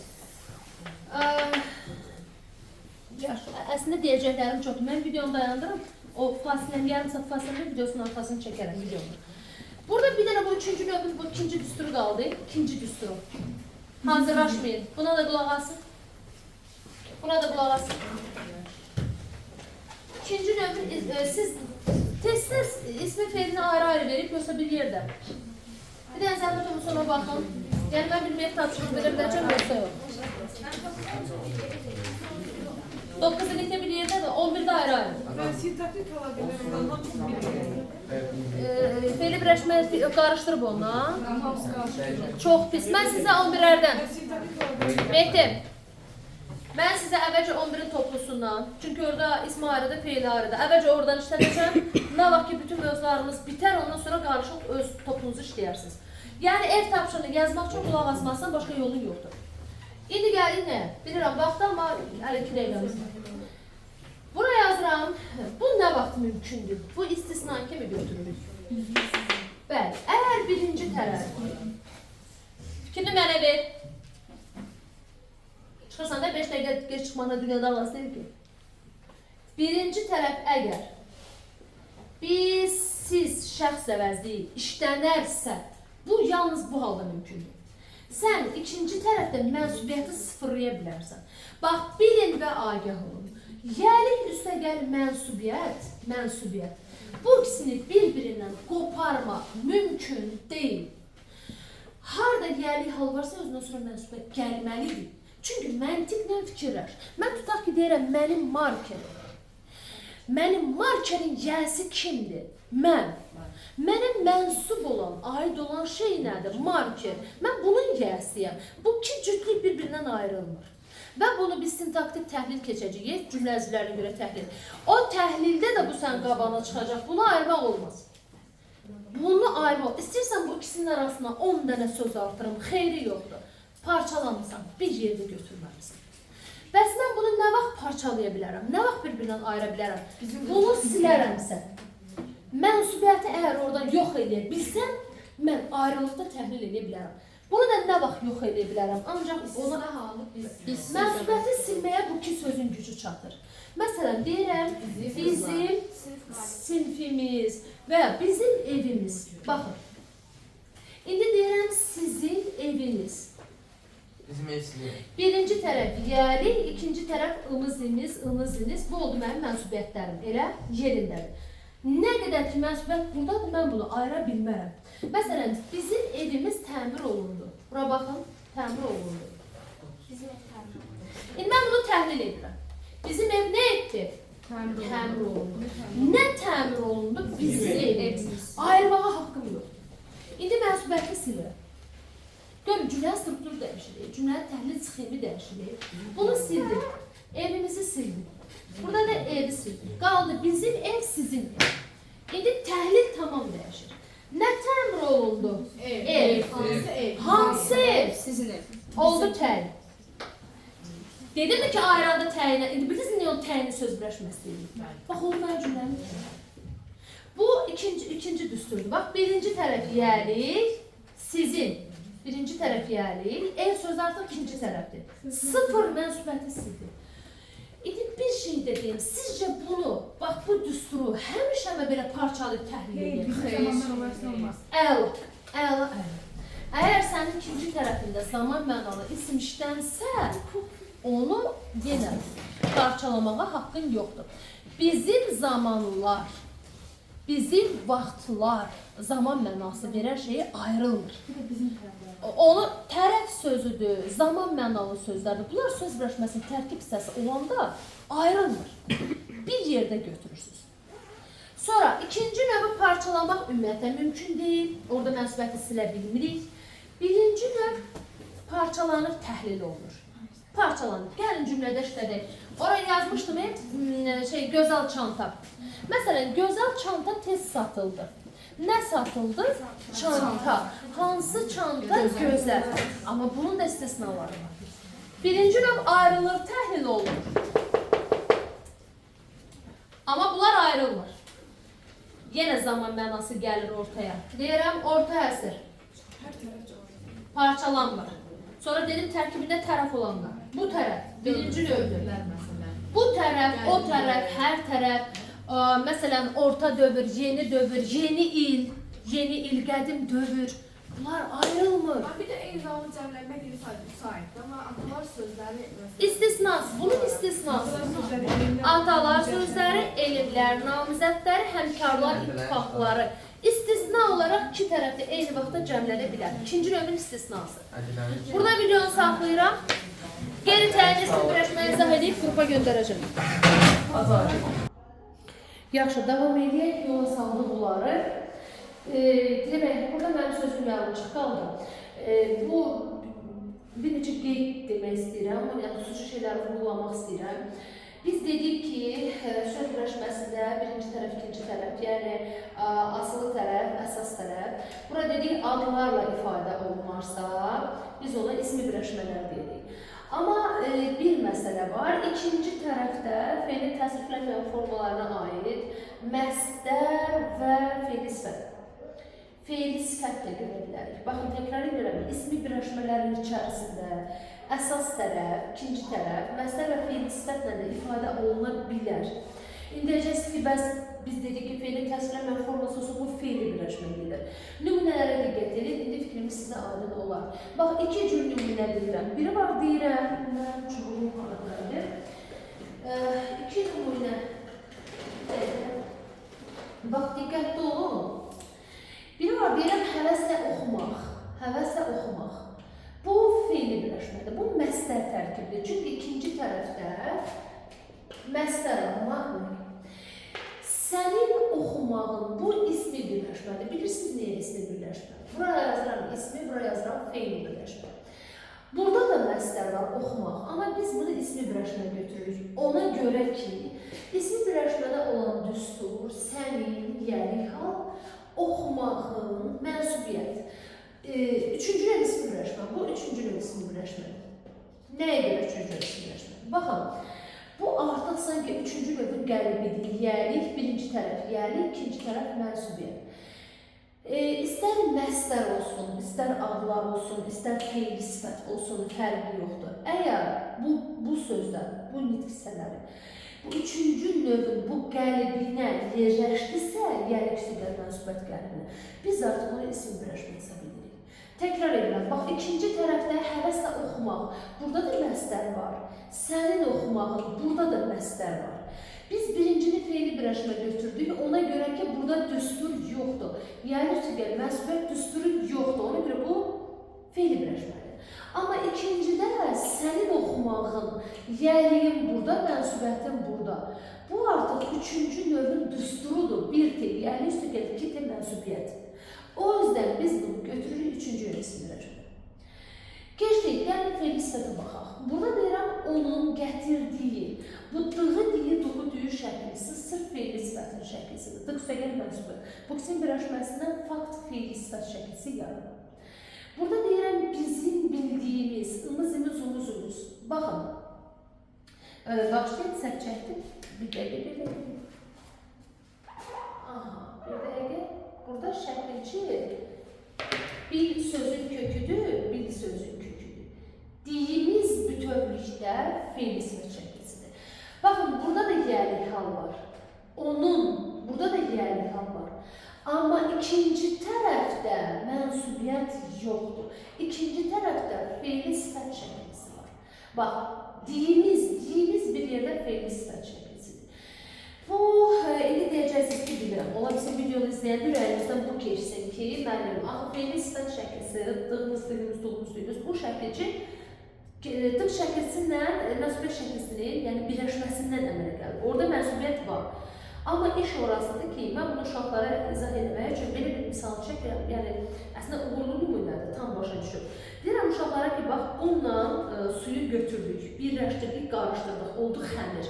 Speaker 1: Əslində deyəcəklərim çoxdur. Mən videonu dayandırım. O fasiləni, yarım saat fasiləni videosunun arxasını çəkərəm videonu. Burada bir dənə bu üçüncü növün bu ikinci düsturu qaldı. İkinci düsturu. Hazırlaşmayın. Buna da qulaq asın. Buna da qulaq asın. İkinci növün, siz tez-tez ismi feilini ayrı-ayrı verib, yoxsa bir yerdə. Bir dənə zəhmət olun sonra baxın. Yəni mən bilməyib tapşırıq verə biləcəm, yoxsa yox. 9 illikdə bir yerdə də 11-də ayrı-ayrı. Feili birləşmə qarışdırıb ondan. Çox pis. Mən sizə 11-lərdən. Mehdi. Mən sizə əvvəlcə 11-in toplusundan, çünki orada ismi ayrıdır, feili ayrıdır. Əvvəlcə oradan işlədəcəm. Nə vaxt ki, bütün mövzularımız bitər, ondan sonra qarışıq öz toplunuzu işləyərsiniz. Yəni, ev tapşırını yazmaq üçün qulaq asmazsan, başqa yolun yoxdur. İndi gəlir nə? Bilirəm, vaxtda, amma hələ 2 dəqiqəmiz var. Bura yazıram, bu nə vaxt mümkündür? Bu istisna kimi götürülür. Bəli, əgər birinci tərəf, fikrini mənə ver. Çıxırsan da 5 dəqiqə geç çıxmana dünyada ağası deyil ki. Birinci tərəf əgər biz, siz şəxs əvəzliyik, işlənərsə, bu yalnız bu halda mümkündür. Sən ikinci tərəfdə mənsubiyyəti sıfırlaya bilərsən. Bax, bilin və agah olun. Yəlik üstəgəl mənsubiyyət. Bu ikisini bir-birindən qoparmaq mümkün deyil. Harada yəlik hal varsa özündən sonra mənsubiyyət gəlməlidir. Çünki məntiqlə fikirləş. Mən tutaq ki, deyirəm, mənim markerim. Mənim markerin yəsi kimdir? Mən. Mənə mənsub olan, aid olan şey nədir? Marker. Mən bunun yəsiyəm. Bu iki cütlük bir-birindən ayrılmır. Və bunu biz sintaktik təhlil keçəcəyik, cümlə əzvlərinə görə təhlil. O təhlildə də bu sən qabağına çıxacaq. Bunu ayırmaq olmaz. Bunu ayırmaq. İstəyirsən bu ikisinin arasına 10 dənə söz artırım, xeyri yoxdur. Parçalamısan, bir yerdə götürməlisən. Bəs mən bunu nə vaxt parçalaya bilərəm? Nə vaxt bir-birindən ayıra bilərəm? Bunu silərəmsə, mənsubiyyəti əgər oradan yox edə bilsəm, mən ayrılıqda təhlil edə bilərəm. Bunu da nə vaxt yox edə bilərəm? Ancaq ona mənsubiyyəti silməyə bu iki sözün gücü çatır. Məsələn, deyirəm, bizim sinfimiz və bizim evimiz. Baxın, indi deyirəm, sizin eviniz. Birinci tərəf yəli, ikinci tərəf ımıziniz, ınıziniz. Bu oldu mənim mənsubiyyətlərim, elə yerindədir. Nə qədər ki, mənsubiyyət buradadır, mən bunu ayıra bilmərəm. Məsələn, bizim evimiz təmir olundu. Bura baxın, təmir olundu. İndi mən bunu təhlil edirəm. Bizim ev nə etdi? Təmir olundu. Nə təmir olundu? Bizim evimiz. Ayırmağa haqqım yoxdur. İndi mənsubiyyəti silirəm. Görün, cümlə strukturu dəyişirik, cümlə təhlil sxemi dəyişirik. Bunu sildik, evimizi sildik. Burada da evi sildik. Qaldı bizim ev, sizin ev. İndi təhlil tamam dəyişir. Nə təmir olundu? Ev. Hansı ev? Sizin ev. Oldu təyin. Dedim mi ki, ayranda təyinə, indi bilirsiniz niyə onun təyini söz birləşməsi deyil? Bax, oldu mən cümləmi. Bu ikinci düsturdur. Bax, birinci tərəf yəlik, sizin. Birinci tərəf yəlik, ev sözü artıq ikinci tərəfdir. Sıfır mənsubiyyəti sildir. İndi bir şey də deyim, sizcə bunu, bax bu düsturu həmişə belə parçalayıb təhlil edir? Əla. Əgər sənin ikinci tərəfində zaman mənalı isim işlənsə, onu yenə parçalamağa haqqın yoxdur. Bizim zamanlar, bizim vaxtlar, zaman mənası verən şeyi ayrılmır. Onu tərəf sözüdür, zaman mənalı sözlərdir. Bunlar söz birləşməsinin tərkib hissəsi olanda ayrılmır. Bir yerdə götürürsünüz. Sonra ikinci növü parçalamaq ümumiyyətlə mümkün deyil. Orada mənsubiyyəti silə bilmirik. Birinci növ parçalanıb təhlil olunur. Parçalanıb. Gəlin cümlədə işlədək. Oraya yazmışdım, gözəl çanta. Məsələn, gözəl çanta tez satıldı. Nə satıldı? Çanta. Hansı çanta? Gözəl. Amma bunun da istisnaları var. Birinci növ ayrılır, təhlil olunur. Amma bunlar ayrılmır. Yenə zaman mənası gəlir ortaya. Deyirəm, orta əsr. Parçalanmır. Sonra dedim tərkibində tərəf olanlar. Bu tərəf, birinci növdür. Bu tərəf, o tərəf, hər tərəf. Məsələn, orta dövr, yeni il, qədim dövr. Bunlar ayrılmır.
Speaker 3: Bir də eyni zamanda cəmlənmək bir saytdır, amma atalar sözləri...
Speaker 1: İstisnası, bunun istisnası. Atalar sözləri, elmlər, namizədləri, həmkarlar, ittifaqları. İstisna olaraq iki tərəfdə eyni vaxtda cəmlənə bilər. İkinci növün istisnası. Burada videonu saxlayıram. Geri təyin ismi birləşməyə izah edib qrupa göndərəcəm. Yaxşı, davam edək, yola saldı bunları. Demək, burada mənim sözüm yanlış qaldı. Bu bir neçə qeyd demək istəyirəm, yəni xüsusi şeyləri vurgulamaq istəyirəm. Biz dedik ki, söz birləşməsində birinci tərəf, ikinci tərəf, yəni asılı tərəf, əsas tərəf. Burada dedik, adlarla ifadə olunarsa, biz ona ismi birləşmələr deyirik. Amma bir məsələ var, ikinci tərəfdə fe'li təsriflənməyən formalarına aid məzdər və fe'li sifət. Fe'li sifət də görə bilərik. Baxın, təkrar edirəm, ismi birləşmələrin içərisində əsas tərəf, ikinci tərəf, məzdər və fe'li sifətlə də ifadə oluna bilər. İndi deyəcəksiniz ki, biz dedik ki, fe'li təsriflənməyən forması olsa bu fe'li birləşmə gedir. Nümunələrə diqqət edin, indi fikrimiz sizə aydın olar. Bax, iki cür nümunə deyirəm. Biri var deyirəm, mən çubuğum haradaydı. İki nümunə. Bax, diqqətli olun. Biri var deyirəm, həvəslə oxumaq. Həvəslə oxumaq. Bu fe'li birləşmədir, bu məzdər tərkibidir. Çünki ikinci tərəfdə məzdər olmaq. Sənin oxumağın bu ismi birləşmədir. Bilirsiniz niyə ismi birləşmə? Buraya yazıram ismi, buraya yazıram fe'li birləşmə. Burada da məzdər var, oxumaq. Amma biz bunu ismi birləşmə götürürük. Ona görə ki, ismi birləşmədə olan düstur, sənin, yəni hal, oxumağın, mənsubiyyət. Üçüncü növ ismi birləşmə. Bu üçüncü növ ismi birləşmə. Nəyə görə üçüncü növ ismi birləşmə? Baxın, bu artıq sanki üçüncü növün qəlibidir. Yəlik, birinci tərəf, yəlik, ikinci tərəf mənsubiyyət. İstər məzdər olsun, istər adlar olsun, istər fe'li sifət olsun, fərqi yoxdur. Əgər bu sözlər, bu nitq hissələri, bu üçüncü növün bu qəlibinə yerləşdirsə, yəni üstüqəl mənsubiyyət qəlibinə, biz artıq ona isim birləşmə hesab edirik. Təkrar edirəm, bax, ikinci tərəfdə həvəslə oxumaq, burada da məzdər var. Sənin oxumağın, burada da məzdər var. Biz birincini fe'li birləşmə götürdük, ona görə ki, burada düstur yoxdur. Yəni üstüqəl mənsubiyyət düsturu yoxdur, ona görə bu fe'li birləşmədir. Amma ikincidə sənin oxumağın, yəliyin burada, mənsubiyyətin burada. Bu artıq üçüncü növün düsturudur. Bir tel, yəni üstüqəl iki tel mənsubiyyət. O yüzden biz bunu götürürük üçüncü ismi birləşmə. Keçdik, gəlin fe'li sifətə baxaq. Burada deyirəm, onun gətirdiyi, bu dığı diyi, duğu düyü şəklisi sırf fe'li sifətin şəklisidir. Dıq üstəgəl mənsubiyyət. Bu isim birləşməsindən fakt fe'li sifət şəklisi yaranır. Burada deyirəm, bizim bildiyimiz, ımız, umuz. Baxın, başlayın, səhv çəkdim. Bir dəqiqə. Aha, bir dəqiqə. Burada şəkilçi bir sözün köküdür, bir sözün köküdür. Deyimiz bütövlükdə fe'li sifət şəklisidir. Baxın, burada da yəlik hal var. Burada da yəlik hal var. Amma ikinci tərəfdə mənsubiyyət yoxdur. İkinci tərəfdə fe'li sifət şəklisi var. Bax, deyimiz bir yerdə fe'li sifət şəklisidir. Bu, indi deyəcəksiniz ki, bilirəm. Ola bizim videonu izləyən ürəyinizdən bu keçsin ki, mənim, axı fe'li sifət şəklisi, dığımız, bu şəkilci dıq şəklisindən mənsubiyyət şəklisinin, yəni birləşməsindən əmələ gəlir. Orada mənsubiyyət var. Amma iş orasıdır ki, mən bunu uşaqlara izah etmək üçün belə bir misal çəkirəm. Yəni, əslində uğurlu nümunədir, tam başa düşür. Deyirəm uşaqlara ki, bax, unla suyu götürdük, birləşdirdik, qarışdırdıq, oldu xəmir.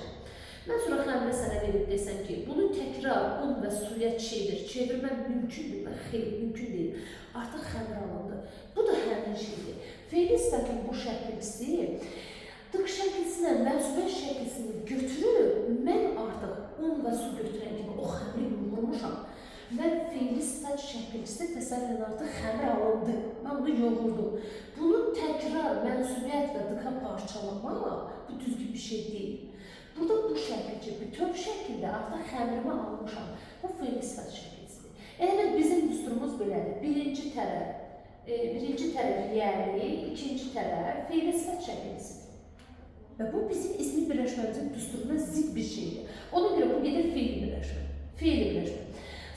Speaker 1: Mən sonra xəmiri sənə verib desəm ki, bunu təkrar un və suya çevirmək mümkündür, xeyr, mümkün deyil. Artıq xəmir alındı. Bu da həmin şeydir. Fe'li sifətin bu şəkilçisi, dıq şəkilsinə, mənsubiyyət şəkilsini götürür, mən artıq un və su götürən kimi o xəmiri yoğurmuşam. Mən fe'li sifət şəkilçisi təsəvvürən artıq xəmir alındı, mən bunu yoğurdum. Bunu təkrar mənsubiyyət və dıqa parçalamaq bu düzgün bir şey deyil. Burada bu şəkilçi, bütöv şəkildə artıq xəmirimi almışam. Bu fe'li sifət şəkilçisidir. Elə bizim düsturumuz belədir. Birinci tərəf yəni, ikinci tərəf fe'li sifət şəkilçisidir. Və bu bizim ismi birləşməmizin düsturuna zid bir şeydir. Ona görə bu gedir fe'li birləşmə.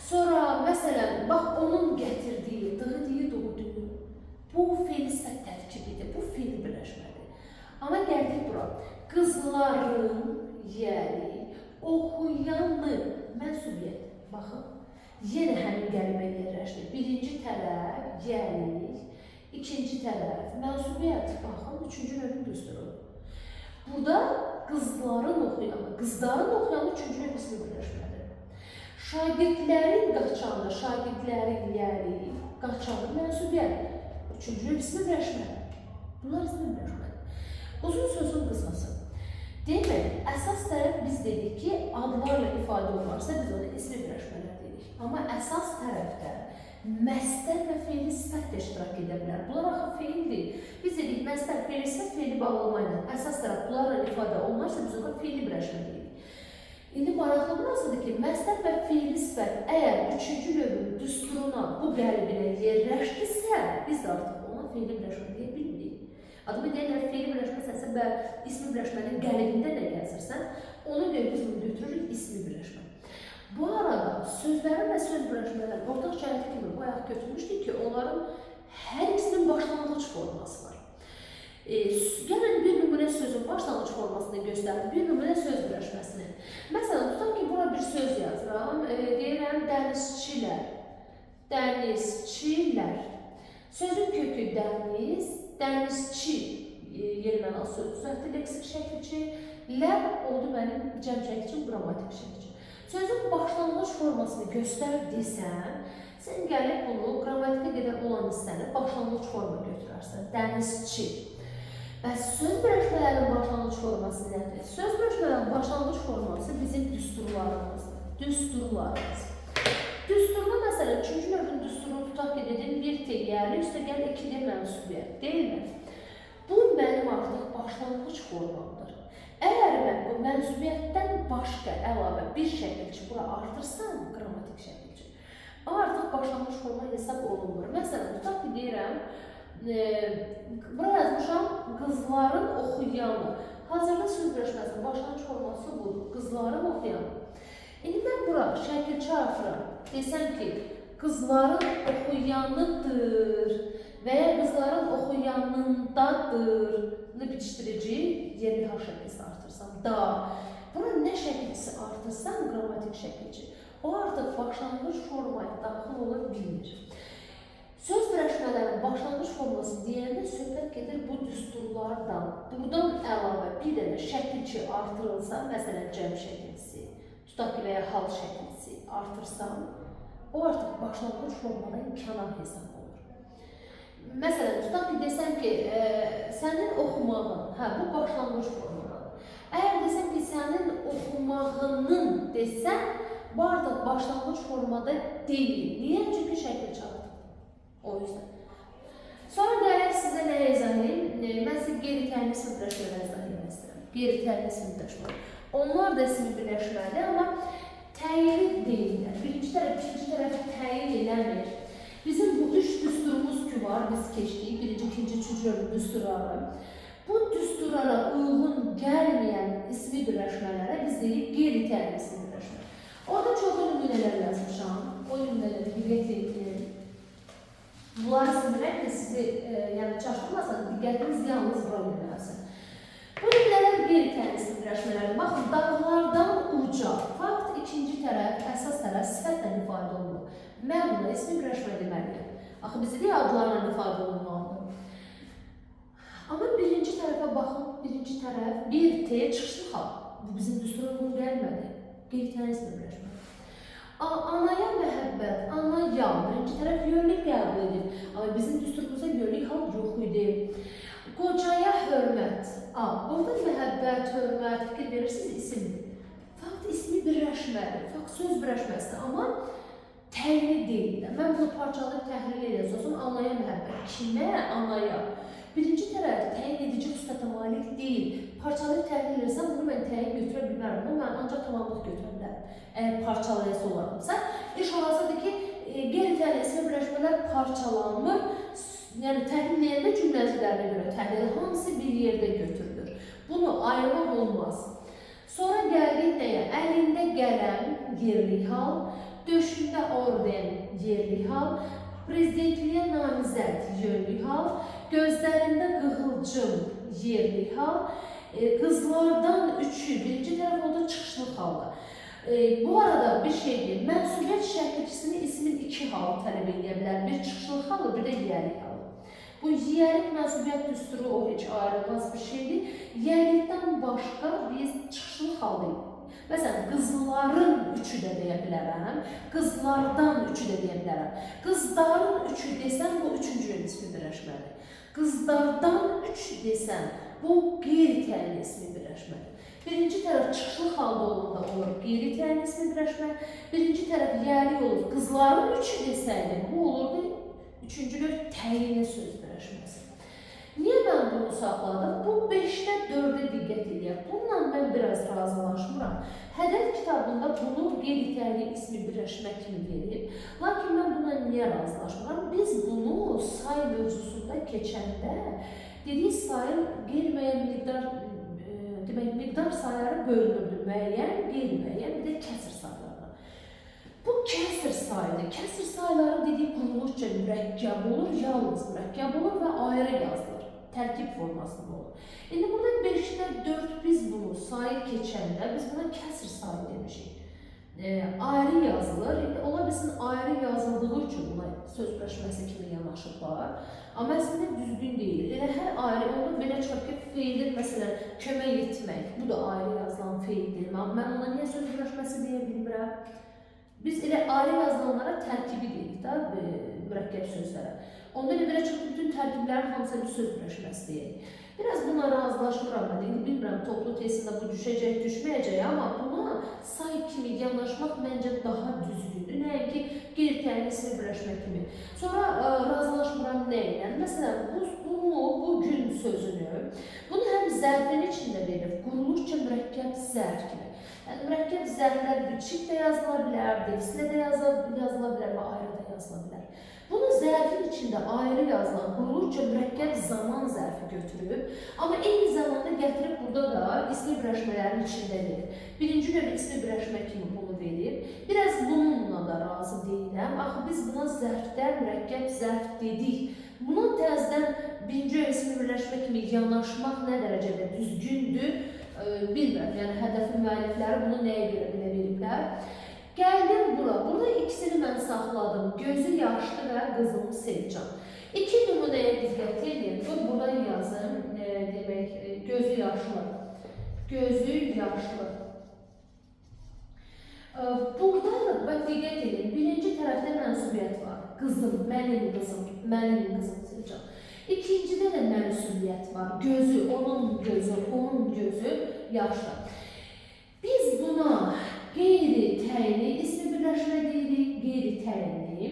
Speaker 1: Sonra məsələn, bax onun gətirdiyi, doğduğu, bu fe'li sifət tərkibidir, bu fe'li birləşmədir. Amma gəldik bura, qızların, yəni, oxuyanı, mənsubiyyət, baxın, yenə həmin qəlbə yerləşdir. Birinci tərəf, yəni, ikinci tərəf, mənsubiyyət, baxın, üçüncü növün düsturu. Burada qızların oxuyanı üçüncü növ ismi birləşmədir. Şagirdlərin qaçanı, şagirdlərin yəni, qaçanı mənsubiyyət, üçüncü növ ismi birləşmədir. Bunlar ismi birləşmədir. Uzun sözün qısası. Demək, əsas tərəf biz dedik ki, adlarla ifadə olunarsa biz ona ismi birləşmələr dedik. Amma əsas tərəfdə məstər və fe'li sifət də iştirak edə bilər. Bunlar axı fe'ldir. Biz dedik, məstər, fe'li sifət, fe'li bağlamayla. Əsas tərəf bunlarla ifadə olunarsa biz ona fe'li birləşmə dedik. İndi maraqlı burasıdır ki, məstər və fe'li sifət əgər üçüncü növün düsturuna, bu qəlbinə yerləşdirsə, biz də artıq ona fe'li birləşmə deyə bilmirik. Adımı deyirlər, fe'li birləşməsənsə və ismi birləşmənin qəlbində nə gəzirsən, ona görə biz bunu götürürük ismi birləşmə. Bu arada sözlərin və söz birləşmələri ortaq cəhəti kimi bayaq götürmüşdük ki, onların hər ikisinin başlanğıc forması var. Gəlin bir nümunə sözün başlanğıc formasını göstərir, bir nümunə söz birləşməsini. Məsələn, tutaq ki, bura bir söz yazıram, deyirəm dənizçilər, dənizçilər. Sözün kökü dəniz, dənizçi, yeriməli söz düzəltdi, leksik şəkilçi, lər oldu mənim cəm şəkilçi, qrammatik şəkilçi. Sözün başlanğıc formasını göstər desən, sən gəlib bunu qrammatikə qədər olan hissəni başlanğıc forma götürərsən, dənizçi. Bəs söz birləşmələrinin başlanğıc forması nədir? Söz birləşmələrinin başlanğıc forması bizim düsturlarımızdır. Düsturda məsələn, üçüncü növün düsturunu tutaq ki, dedim, bir tegərli, üstəgəl ikidir mənsubiyyət, deyilmi? Bu mənim artıq başlanğıc formamdır. Əgər mən bu mənsubiyyətdən başqa əlavə bir şəkilçi bura artırsam, qrammatik şəkilçi, artıq başlanğıc forma hesab olunmur. Məsələn, tutaq ki, deyirəm, bura yazmışam qızların oxuyanı. Hazırda söz birləşməsinin başlanğıc forması budur, qızların oxuyanı. İndi mən bura şəkilçi artıram, desəm ki, qızların oxuyanıdır və ya qızların oxuyanındadır bitişdirici yerli H şəkilçisi artırsam, da. Bura nə şəkilçisi artırsam, qrammatik şəkilçi. O artıq başlanğıc formaya daxil ola bilmir. Söz birləşmələrinin başlanğıc forması deyəndə söhbət gedir bu düsturlardan. Buradan əlavə bir dənə şəkilçi artırılsa, məsələn, cəm şəkilçisi, tutaq ki, və ya hal şəkilçisi artırsam, o artıq başlanğıc formadan kənar hesab olur. Məsələn, tutaq ki, desəm ki, sənin oxumağın, bu başlanğıc formadan. Əgər desəm ki, sənin oxumağının desəm, bu artıq başlanğıc formada deyil. Niyə? Çünki şəkil çağırdı. O yüzden. Sonra gələk sizə nə izah edeyim? Mən sizə qeyri-təyin ismi birləşmələri izah etmək istəyirəm. Qeyri-təyin ismi birləşmələri. Onlar da ismi birləşməlidir, amma təyin deyirlər. Birinci tərəf, ikinci tərəf təyin eləmir. Bizim bu üç düsturumuz ki var, biz keçdik, birinci, ikinci, üçüncü düsturları. Bu düsturlara uyğun gəlməyən ismi birləşmələrə biz deyirik qeyri-təyin ismi birləşmələri. Orada çoxlu nümunələr yazmışam, o nümunələri diqqət edin. Bunları simirək də sizi çaşdırmasan, diqqətiniz yalnız bura yönəlsin. Bu nümunələr qeyri-təyin ismi birləşmələri. Baxın, dağlardan uca, fakt ikinci tərəf, əsas tərəf sifətlə ifadə olunur. Mən buna ismi birləşmə deməliyəm. Axı bizə deyə adlarla ifadə olunmalıdır. Amma birinci tərəfə baxın, birinci tərəf bir T çıxışlı xal. Bu bizim düstura uyğun gəlmədi. Qeyri-təyinli ismi birləşmə. Anaya məhəbbət, ana ya, birinci tərəf yönlük qəbul edir. Amma bizim düsturumuzda yönlük hal yox idi. Qocaya hörmət. Burada məhəbbət, hörmət, fikir verirsiniz isimdir. Fakt ismi birləşmədir, fakt söz birləşməsidir. Amma təyini deyil. Mən bunu parçalayıb təhlil edəcəm. Anaya məhəbbət. Kimə? Anaya. Birinci tərəf təyin edici xüsusiyyətə malik deyil. Parçalayıb təhlil etsəm, bunu mən təyin götürə bilmərəm. Bunu mən ancaq tamamlıq götürə bilərəm. Əgər parçalayası olarımsa, iş olasıdır ki, qeyri-təyinli ismi birləşmələr parçalanmır. Yəni, təhlil edəndə cümləcilərinə görə təhlil hamısı bir yerdə götürülür. Bunu ayırmaq olmaz. Sonra gəldik nəyə? Əlində qələm, yerli hal, döşündə orden, yerli hal, prezidentliyə namizəd, yerli hal, gözlərində qığılcım, yerli hal, qızlardan üçü, birinci tərəf oldu çıxışlı halda. Bu arada bir şeydir, mənsubiyyət şərhçisinin ismin iki halı tələb edə bilər. Bir çıxışlı halı, bir də yiyəlik halı. Bu yiyəlik mənsubiyyət düsturu o heç ayrılmaz bir şeydir. Yiyəlikdən başqa biz çıxışlı halıyıq. Məsələn, qızların üçü də deyə bilərəm, qızlardan üçü də deyə bilərəm. Qızların üçü desəm, bu üçüncü ismi birləşmədir. Qızlardan üç desəm, bu qeyri-təyinli ismi birləşmədir. Birinci tərəf çıxışlı halda olanda olur qeyri-təyinli ismi birləşmə, birinci tərəf yiyəlik olur. Qızların üçü desəydim, bu olurdu üçüncü növ təyinli söz birləşməsi. Niyə mən bunu saxladım? Bu 5-də 4-ə diqqət edək. Bununla mən biraz razılaşmıram. Hədəf kitabında bunu qeyri-təyinli ismi birləşmə kimi verir. Lakin mən buna niyə razılaşmıram? Biz bunu say mövzusunda keçəndə dedik sayın qeyri-müəyyən miqdar, demək, miqdar sayları bölünürdü. Müəyyən, qeyri-müəyyən, bir də kəsir saylarına. Bu kəsir sayıdır. Kəsir sayları dedik quruluşca mürəkkəb olur, yalnız mürəkkəb olur və ayrı yazılır. Tərkib formasında olur. İndi burada 5-də 4 biz bunu sayı keçəndə biz buna kəsir sayı demişik. Ayrı yazılır. İndi ola bilsin ayrı yazıldığı üçün buna söz birləşməsi kimi yanaşıblar. Amma əslində düzgün deyil. Elə hər ayrı olur, belə çıxıb ki, feildir, məsələn, kömək etmək. Bu da ayrı yazılan feildir. Mən ona niyə söz birləşməsi deyə bilmirəm? Biz elə ayrı yazılanlara tərkibi deyirik da, mürəkkəb sözlərə. Onda elə belə çıxıb bütün tərkiblərin hamısı bir söz birləşməsi deyirik. Biraz buna razılaşmıram mən. İndi bilmirəm, toplu testində bu düşəcək, düşməyəcək, amma buna say kimi yanaşmaq məncə daha düzgündür. Nəinki qeyri-təyinli ismi birləşmə kimi. Sonra razılaşmıram nə ilə? Məsələn, bu gün sözünü, bunu həm zərfin içində verir, quruluşca mürəkkəb zərf kimi. Yəni, mürəkkəb zərflər biçik də yazıla bilər, defislə də yazıla bilər və ayrı da yazıla bilər. Bunu zərfin içində ayrı yazılan quruluşca mürəkkəb zaman zərfi götürüb, amma eyni zamanda gətirib burada da ismi birləşmələrin içində verir. Birinci növ ismi birləşmə kimi bunu verir. Biraz bununla da razı deyiləm. Axı biz buna zərfdə mürəkkəb zərf dedik. Buna təzdən birinci növ ismi birləşmə kimi yanaşmaq nə dərəcədə düzgündür? Bilmirəm, yəni hədəfin müəllifləri bunu nəyə görə belə veriblər? Gəldim bura, burada ikisini mən saxladım, gözü yaşlı və qızım Sevcan. İki nümunəyə diqqət edin, burada yazın, demək, gözü yaşlı. Gözü yaşlı. Burada, bax, diqqət edin, birinci tərəfdə mənsubiyyət var, qızım, mənim qızım Sevcan. İkincidə də mənsubiyyət var, gözü, onun gözü yaşlı. Biz buna qeyri-təyinli ismi birləşmə deyirik, qeyri-təyinli.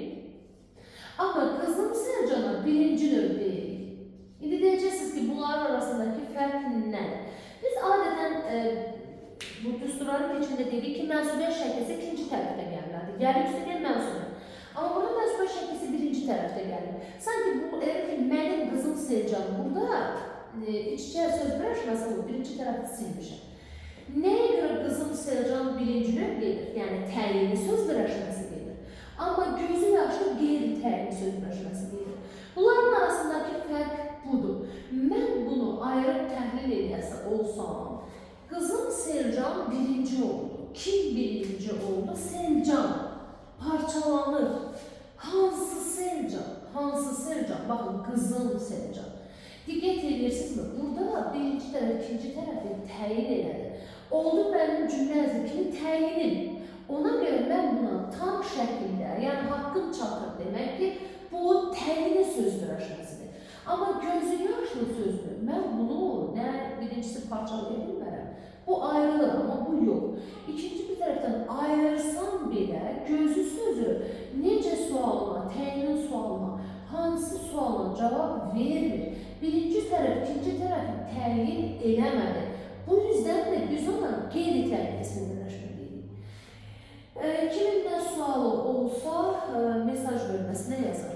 Speaker 1: Amma qızım Sevcana birinci növ deyirik. İndi deyəcəksiniz ki, bunların arasındakı fərq nədir? Biz adətən bu düsturların içində dedik ki, mənsubiyyət şəkləsi ikinci tərəfdə gəlməlidir. Gəlib üstünə mənsubiyyət. Amma burada mənsubiyyət şəkləsi birinci tərəfdə gəlir. Sanki bu, ki, mənim qızım Sevcan burada iç-içə söz birləşməsi bu, birinci tərəfdə silmişəm. Nəyə görə qızım Sevcan birinci növ gedir? Yəni, təyinli söz birləşməsi gedir. Amma gözü yaşlı qeyri-təyinli söz birləşməsi gedir. Bunların arasındakı fərq budur. Mən bunu ayrı təhlil edəsə olsam, qızım Sevcan birinci oldu. Kim birinci oldu? Selcan. Parçalanır. Hansı Selcan? Hansı Selcan? Baxın, qızıl Selcan. Diqqət edirsinizmi? Burada birinci tərəf, ikinci tərəfi təyin elədi. Oldu mənim cümlə əzəkini təyinim. Ona görə mən buna tam şəkildə, yəni haqqım çatır demək ki, bu təyini söz birləşməsidir. Amma gözü yaşlı sözdür. Mən bunu nə birincisi parçalaya bilmərəm. Bu ayrılır, amma bu yox. İkinci bir tərəfdən ayırsam belə gözü sözü necə sualına, təyinin sualına, hansı sualına cavab vermir. Birinci tərəf, ikinci tərəfi təyin eləmədi. Bu yüzden de biz ona qeyri təhlükəsini birləşmə deyirik. Kimin də sualı olsa mesaj bölməsinə yazın.